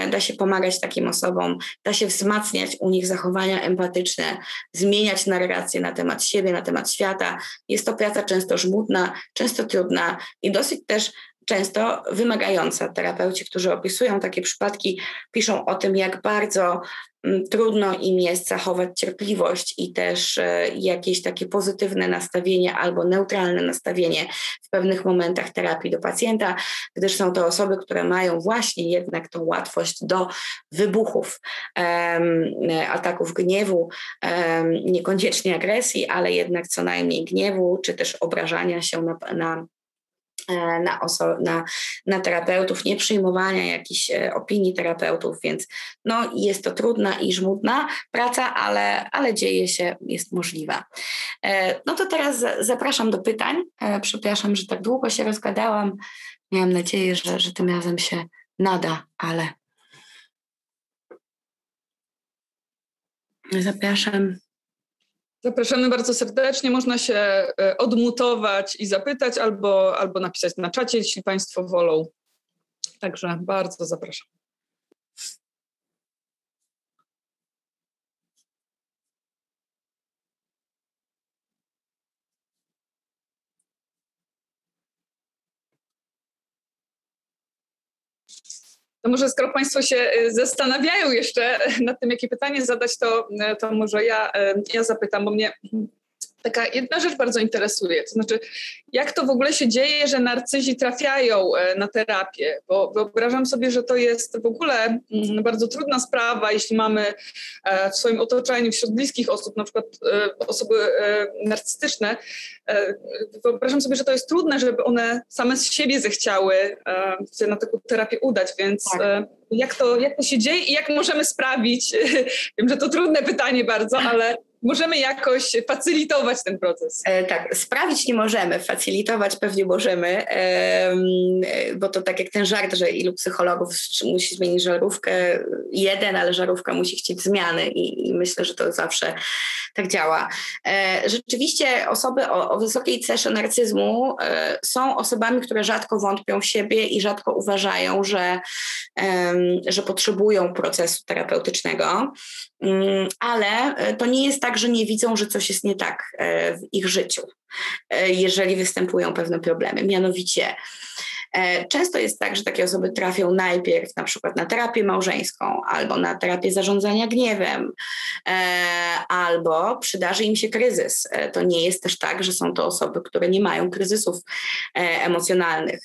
da się pomagać takim osobom, da się wzmacniać u nich zachowania empatyczne, zmieniać narrację na temat siebie, na temat świata. Jest to praca często żmudna, często trudna i dosyć też często wymagająca. Terapeuci, którzy opisują takie przypadki, piszą o tym, jak bardzo trudno im jest zachować cierpliwość i też jakieś takie pozytywne nastawienie albo neutralne nastawienie w pewnych momentach terapii do pacjenta, gdyż są to osoby, które mają właśnie jednak tą łatwość do wybuchów, ataków gniewu, niekoniecznie agresji, ale jednak co najmniej gniewu, czy też obrażania się na terapeutów, nie przyjmowania jakichś opinii terapeutów, więc no, jest to trudna i żmudna praca, ale dzieje się, jest możliwa. No to teraz zapraszam do pytań. Przepraszam, że tak długo się rozgadałam. Miałam nadzieję, że tym razem się nada, ale zapraszam. Zapraszamy bardzo serdecznie. Można się odmutować i zapytać albo napisać na czacie, jeśli Państwo wolą. Także bardzo zapraszam. To może skoro Państwo się zastanawiają jeszcze nad tym, jakie pytanie zadać, to może ja zapytam, bo mnie taka jedna rzecz bardzo interesuje. To znaczy, jak to w ogóle się dzieje, że narcyzi trafiają na terapię? Bo wyobrażam sobie, że to jest w ogóle bardzo trudna sprawa, jeśli mamy w swoim otoczeniu, wśród bliskich osób, na przykład osoby narcystyczne. Wyobrażam sobie, że to jest trudne, żeby one same z siebie zechciały się na taką terapię udać, więc tak. Jak to się dzieje i jak możemy sprawić, wiem, że to trudne pytanie bardzo, ale możemy jakoś facylitować ten proces? Tak, sprawić nie możemy, facylitować pewnie możemy, bo to tak jak ten żart, że ilu psychologów musi zmienić żarówkę, jeden, ale żarówka musi chcieć zmiany i myślę, że to zawsze tak działa. Rzeczywiście osoby o wysokiej cesze narcyzmu są osobami, które rzadko wątpią w siebie i rzadko uważają, że potrzebują procesu terapeutycznego, ale to nie jest tak, że nie widzą, że coś jest nie tak w ich życiu, jeżeli występują pewne problemy. Mianowicie często jest tak, że takie osoby trafią najpierw na przykład na terapię małżeńską albo na terapię zarządzania gniewem, albo przydarzy im się kryzys. To nie jest też tak, że są to osoby, które nie mają kryzysów emocjonalnych.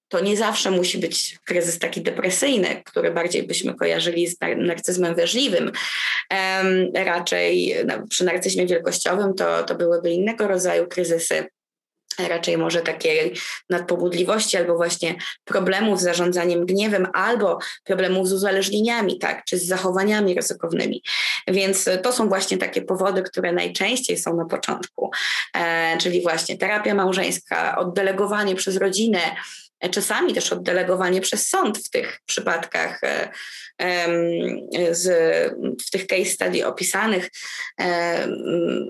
To nie zawsze musi być kryzys taki depresyjny, który bardziej byśmy kojarzyli z narcyzmem wrażliwym. Raczej przy narcyzmie wielkościowym to byłyby innego rodzaju kryzysy. Raczej może takiej nadpobudliwości albo właśnie problemów z zarządzaniem gniewem albo problemów z uzależnieniami, tak, czy z zachowaniami ryzykownymi. Więc to są właśnie takie powody, które najczęściej są na początku, czyli właśnie terapia małżeńska, oddelegowanie przez rodzinę, czasami też oddelegowanie przez sąd w tych przypadkach, w tych case study opisanych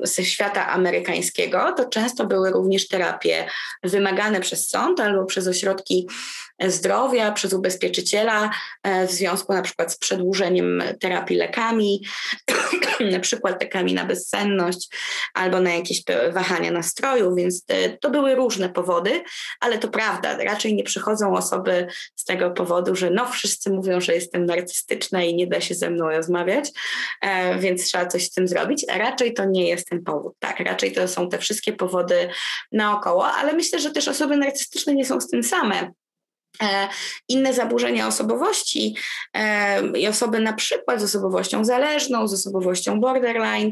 ze świata amerykańskiego, to często były również terapie wymagane przez sąd albo przez ośrodki zdrowia, przez ubezpieczyciela w związku na przykład z przedłużeniem terapii lekami, na przykład lekami na bezsenność albo na jakieś wahania nastroju, więc to były różne powody, ale to prawda, raczej nie przychodzą osoby z tego powodu, że no wszyscy mówią, że jestem narcystyczna i nie da się ze mną rozmawiać, więc trzeba coś z tym zrobić. Raczej to nie jest ten powód, tak, raczej to są te wszystkie powody naokoło, ale myślę, że też osoby narcystyczne nie są z tym same. Inne zaburzenia osobowości i osoby na przykład z osobowością zależną, z osobowością borderline,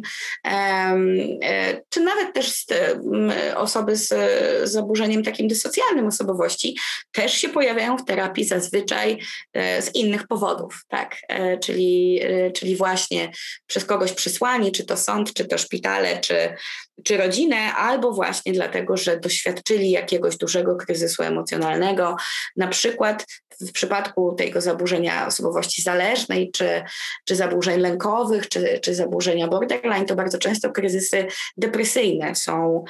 czy nawet też osoby z zaburzeniem takim dysocjalnym osobowości też się pojawiają w terapii zazwyczaj z innych powodów, tak? Czyli właśnie przez kogoś przysłani, czy to sąd, czy to szpitale, czy rodzinę, albo właśnie dlatego, że doświadczyli jakiegoś dużego kryzysu emocjonalnego, na przykład w przypadku tego zaburzenia osobowości zależnej, czy zaburzeń lękowych, czy zaburzenia borderline, to bardzo często kryzysy depresyjne są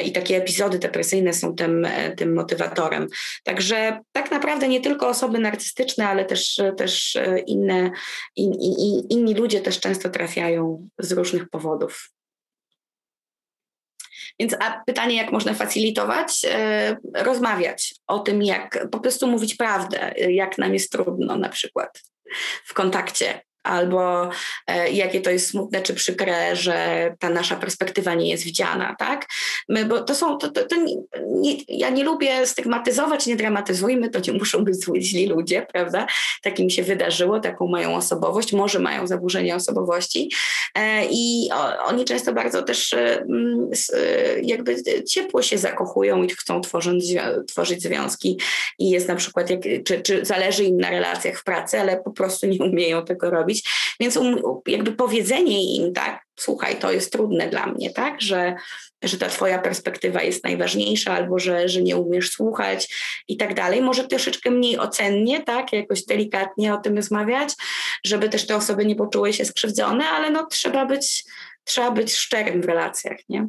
i takie epizody depresyjne są tym motywatorem. Także tak naprawdę nie tylko osoby narcystyczne, ale też inni ludzie też często trafiają z różnych powodów. Więc pytanie, jak można facylitować? Rozmawiać o tym, jak po prostu mówić prawdę, jak nam jest trudno na przykład w kontakcie albo jakie to jest smutne czy przykre, że ta nasza perspektywa nie jest widziana, tak? Bo ja nie lubię stygmatyzować, nie dramatyzujmy, to nie muszą być źli ludzie, prawda? Tak im się wydarzyło, taką mają osobowość, może mają zaburzenia osobowości i oni często bardzo też jakby ciepło się zakochują i chcą tworzyć związki i jest na przykład, czy zależy im na relacjach w pracy, ale po prostu nie umieją tego robić. Więc jakby powiedzenie im, tak, słuchaj, to jest trudne dla mnie, tak, że ta twoja perspektywa jest najważniejsza, albo że nie umiesz słuchać i tak dalej. Może troszeczkę mniej ocennie, tak, jakoś delikatnie o tym rozmawiać, żeby też te osoby nie poczuły się skrzywdzone, ale no trzeba być szczerym w relacjach, nie?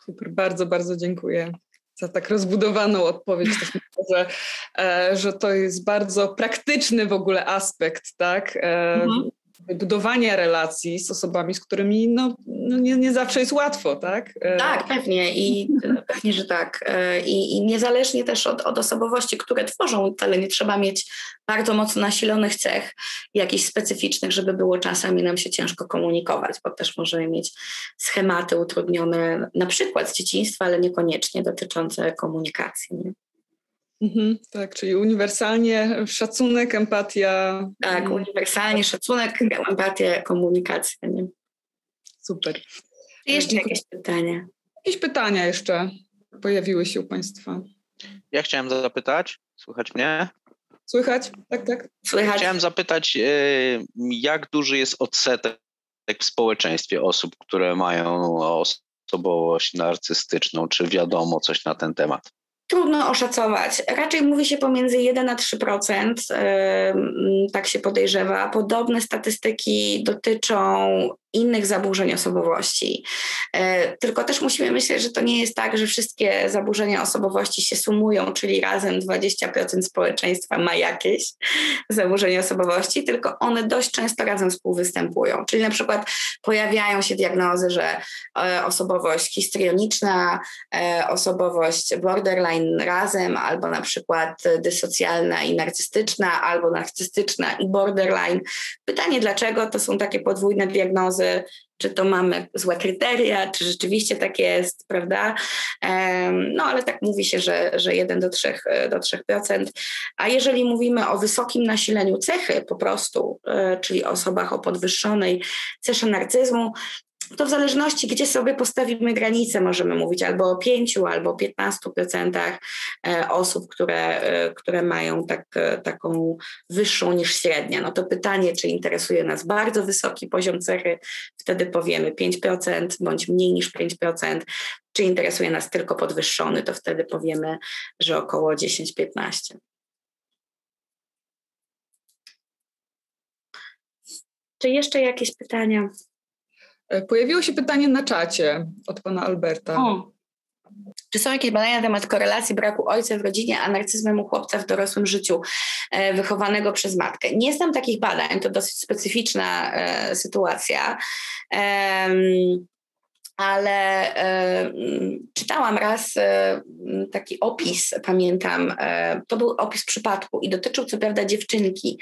Super, bardzo, bardzo dziękuję za tak rozbudowaną odpowiedź. Też myślę, że to jest bardzo praktyczny w ogóle aspekt, tak? Budowania relacji z osobami, z którymi nie zawsze jest łatwo, tak? Tak, pewnie pewnie, że tak. I niezależnie też od osobowości, które tworzą, wcale nie trzeba mieć bardzo mocno nasilonych cech, jakichś specyficznych, żeby było czasami nam się ciężko komunikować, bo też możemy mieć schematy utrudnione na przykład z dzieciństwa, ale niekoniecznie dotyczące komunikacji. Nie? Tak, czyli uniwersalnie szacunek, empatia. Tak, uniwersalnie szacunek, empatia, komunikacja. Nie? Super. Jeszcze jakieś pytania? Jakieś pytania jeszcze pojawiły się u Państwa? Ja chciałem zapytać, słychać mnie? Słychać? Tak. Słychać. Chciałem zapytać, jak duży jest odsetek w społeczeństwie osób, które mają osobowość narcystyczną, czy wiadomo coś na ten temat? Trudno oszacować. Raczej mówi się pomiędzy 1 a 3%, tak się podejrzewa. Podobne statystyki dotyczą innych zaburzeń osobowości. Tylko też musimy myśleć, że to nie jest tak, że wszystkie zaburzenia osobowości się sumują, czyli razem 20% społeczeństwa ma jakieś zaburzenia osobowości, tylko one dość często razem współwystępują. Czyli na przykład pojawiają się diagnozy, że osobowość histrioniczna, osobowość borderline razem, albo na przykład dysocjalna i narcystyczna, albo narcystyczna i borderline. Pytanie dlaczego to są takie podwójne diagnozy, czy to mamy złe kryteria, czy rzeczywiście tak jest, prawda? No ale tak mówi się, że 1 do 3%. A jeżeli mówimy o wysokim nasileniu cechy po prostu, czyli osobach o podwyższonej cesze narcyzmu, to w zależności, gdzie sobie postawimy granicę, możemy mówić albo o 5, albo o 15% osób, które mają taką wyższą niż średnia. No to pytanie, czy interesuje nas bardzo wysoki poziom cechy, wtedy powiemy 5% bądź mniej niż 5%. Czy interesuje nas tylko podwyższony, to wtedy powiemy, że około 10-15%. Czy jeszcze jakieś pytania? Pojawiło się pytanie na czacie od pana Alberta. Czy są jakieś badania na temat korelacji braku ojca w rodzinie, a narcyzmem u chłopca w dorosłym życiu wychowanego przez matkę? Nie znam takich badań, to dosyć specyficzna sytuacja, ale czytałam raz taki opis, pamiętam, to był opis przypadku i dotyczył co prawda dziewczynki,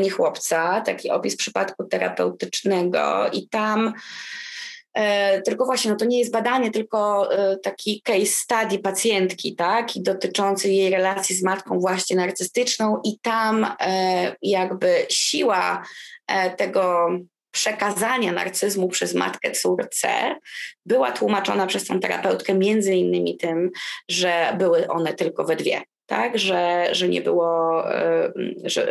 nie chłopca, taki opis przypadku terapeutycznego i tam tylko właśnie, no to nie jest badanie, tylko taki case study pacjentki, tak, i dotyczący jej relacji z matką właśnie narcystyczną i tam jakby siła tego przekazania narcyzmu przez matkę córce była tłumaczona przez tą terapeutkę między innymi tym, że były one tylko we dwie. Tak, że nie było,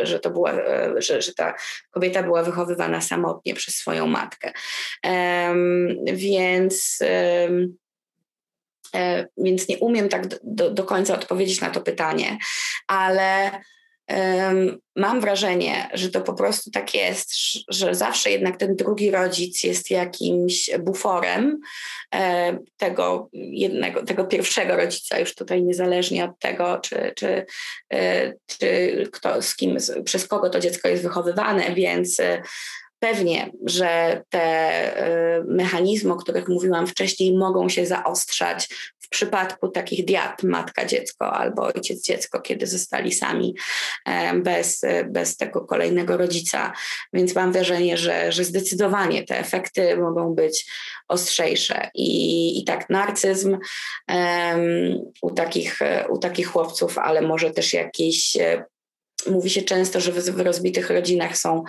że to była, że ta kobieta była wychowywana samotnie przez swoją matkę. Więc nie umiem tak do końca odpowiedzieć na to pytanie, ale mam wrażenie, że to po prostu tak jest, że zawsze jednak ten drugi rodzic jest jakimś buforem tego pierwszego rodzica, już tutaj niezależnie od tego, czy kto, z kim, przez kogo to dziecko jest wychowywane, więc pewnie, że te mechanizmy, o których mówiłam wcześniej, mogą się zaostrzać w przypadku takich diad matka-dziecko albo ojciec-dziecko, kiedy zostali sami bez tego kolejnego rodzica. Więc mam wrażenie, że zdecydowanie te efekty mogą być ostrzejsze. I tak narcyzm u takich chłopców, ale może też jakiś... Mówi się często, że w rozbitych rodzinach są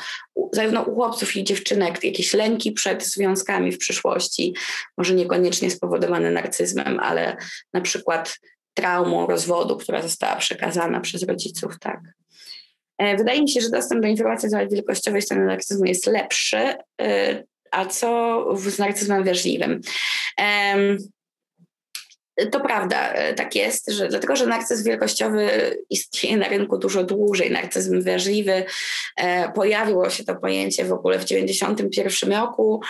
zarówno u chłopców i dziewczynek jakieś lęki przed związkami w przyszłości, może niekoniecznie spowodowane narcyzmem, ale na przykład traumą rozwodu, która została przekazana przez rodziców, tak. Wydaje mi się, że dostęp do informacji na temat wielkościowej strony narcyzmu jest lepszy, a co z narcyzmem wrażliwym? To prawda, tak jest, dlatego że narcyzm wielkościowy istnieje na rynku dużo dłużej. Narcyzm wrażliwy, pojawiło się to pojęcie w ogóle w 1991 roku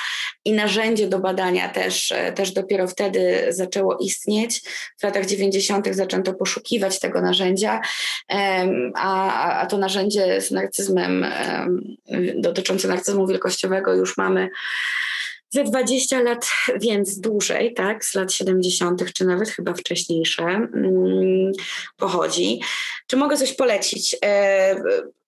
i narzędzie do badania też dopiero wtedy zaczęło istnieć. W latach 90. zaczęto poszukiwać tego narzędzia, a to narzędzie z narcyzmem, dotyczące narcyzmu wielkościowego już mamy ze 20 lat, więc dłużej, tak, z lat 70. czy nawet chyba wcześniejsze pochodzi. Czy mogę coś polecić?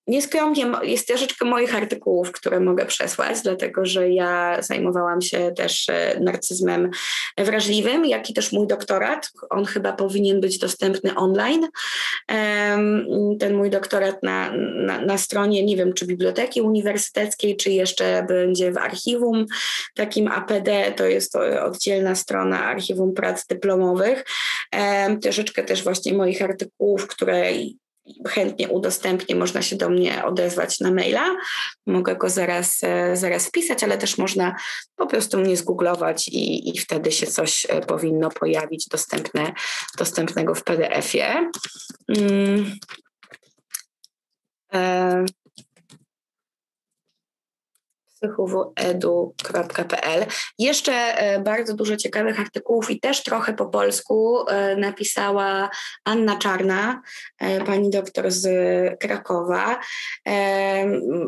Nieskromnie jest troszeczkę moich artykułów, które mogę przesłać, dlatego że ja zajmowałam się też narcyzmem wrażliwym, jak i też mój doktorat. On chyba powinien być dostępny online. Ten mój doktorat na stronie, nie wiem, czy Biblioteki Uniwersyteckiej, czy jeszcze będzie w archiwum takim APD, to jest oddzielna strona Archiwum Prac Dyplomowych. Troszeczkę też właśnie moich artykułów, które chętnie udostępnię, można się do mnie odezwać na maila. Mogę go zaraz wpisać, ale też można po prostu mnie zgooglować i wtedy się coś powinno pojawić dostępnego w PDF-ie. psychoww.edu.pl. Jeszcze bardzo dużo ciekawych artykułów i też trochę po polsku napisała Anna Czarna, pani doktor z Krakowa.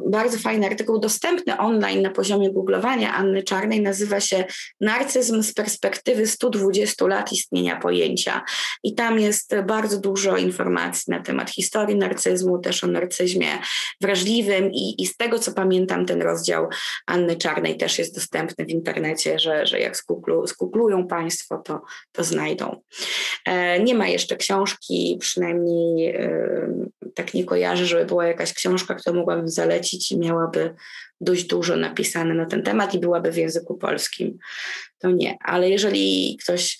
Bardzo fajny artykuł, dostępny online na poziomie googlowania Anny Czarnej, nazywa się Narcyzm z perspektywy 120 lat istnienia pojęcia. I tam jest bardzo dużo informacji na temat historii narcyzmu, też o narcyzmie wrażliwym i z tego, co pamiętam, ten rozdział Anny Czarnej też jest dostępny w internecie, że jak zgooglują Państwo, to znajdą. Nie ma jeszcze książki, przynajmniej tak nie kojarzę, żeby była jakaś książka, którą mogłabym zalecić i miałaby dość dużo napisane na ten temat i byłaby w języku polskim. To nie, ale jeżeli ktoś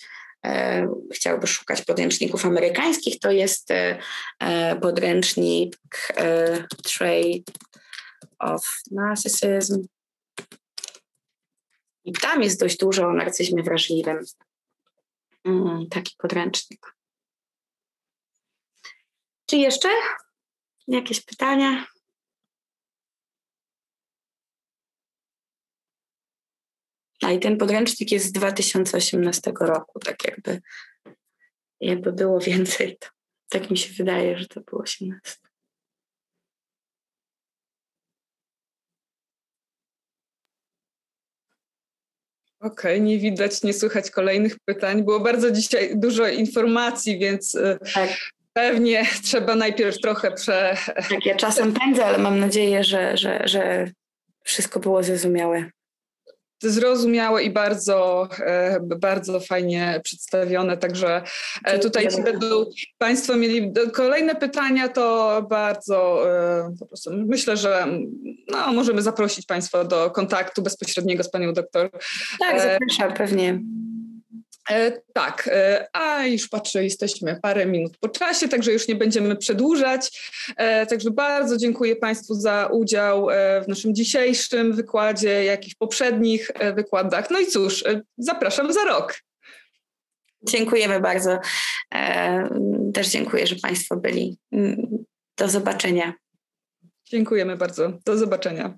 chciałby szukać podręczników amerykańskich, to jest podręcznik Trait of Narcissism. I tam jest dość dużo o narcyzmie wrażliwym. Taki podręcznik. Czy jeszcze jakieś pytania? I ten podręcznik jest z 2018 roku, tak jakby było więcej, to tak mi się wydaje, że to było 18. Okej, nie widać, nie słychać kolejnych pytań. Było bardzo dzisiaj dużo informacji, więc tak. Pewnie trzeba najpierw trochę Tak, ja czasem pędzę, ale mam nadzieję, że wszystko było zrozumiałe. Zrozumiałe i bardzo, bardzo fajnie przedstawione, także tutaj jeśli będą Państwo mieli kolejne pytania, to bardzo po prostu myślę, że możemy zaprosić Państwa do kontaktu bezpośredniego z Panią doktor. Tak, zapraszam pewnie. Tak, a już patrzę, jesteśmy parę minut po czasie, także już nie będziemy przedłużać. Także bardzo dziękuję Państwu za udział w naszym dzisiejszym wykładzie, jak i w poprzednich wykładach. No i cóż, zapraszam za rok. Dziękujemy bardzo. Też dziękuję, że Państwo byli. Do zobaczenia. Dziękujemy bardzo. Do zobaczenia.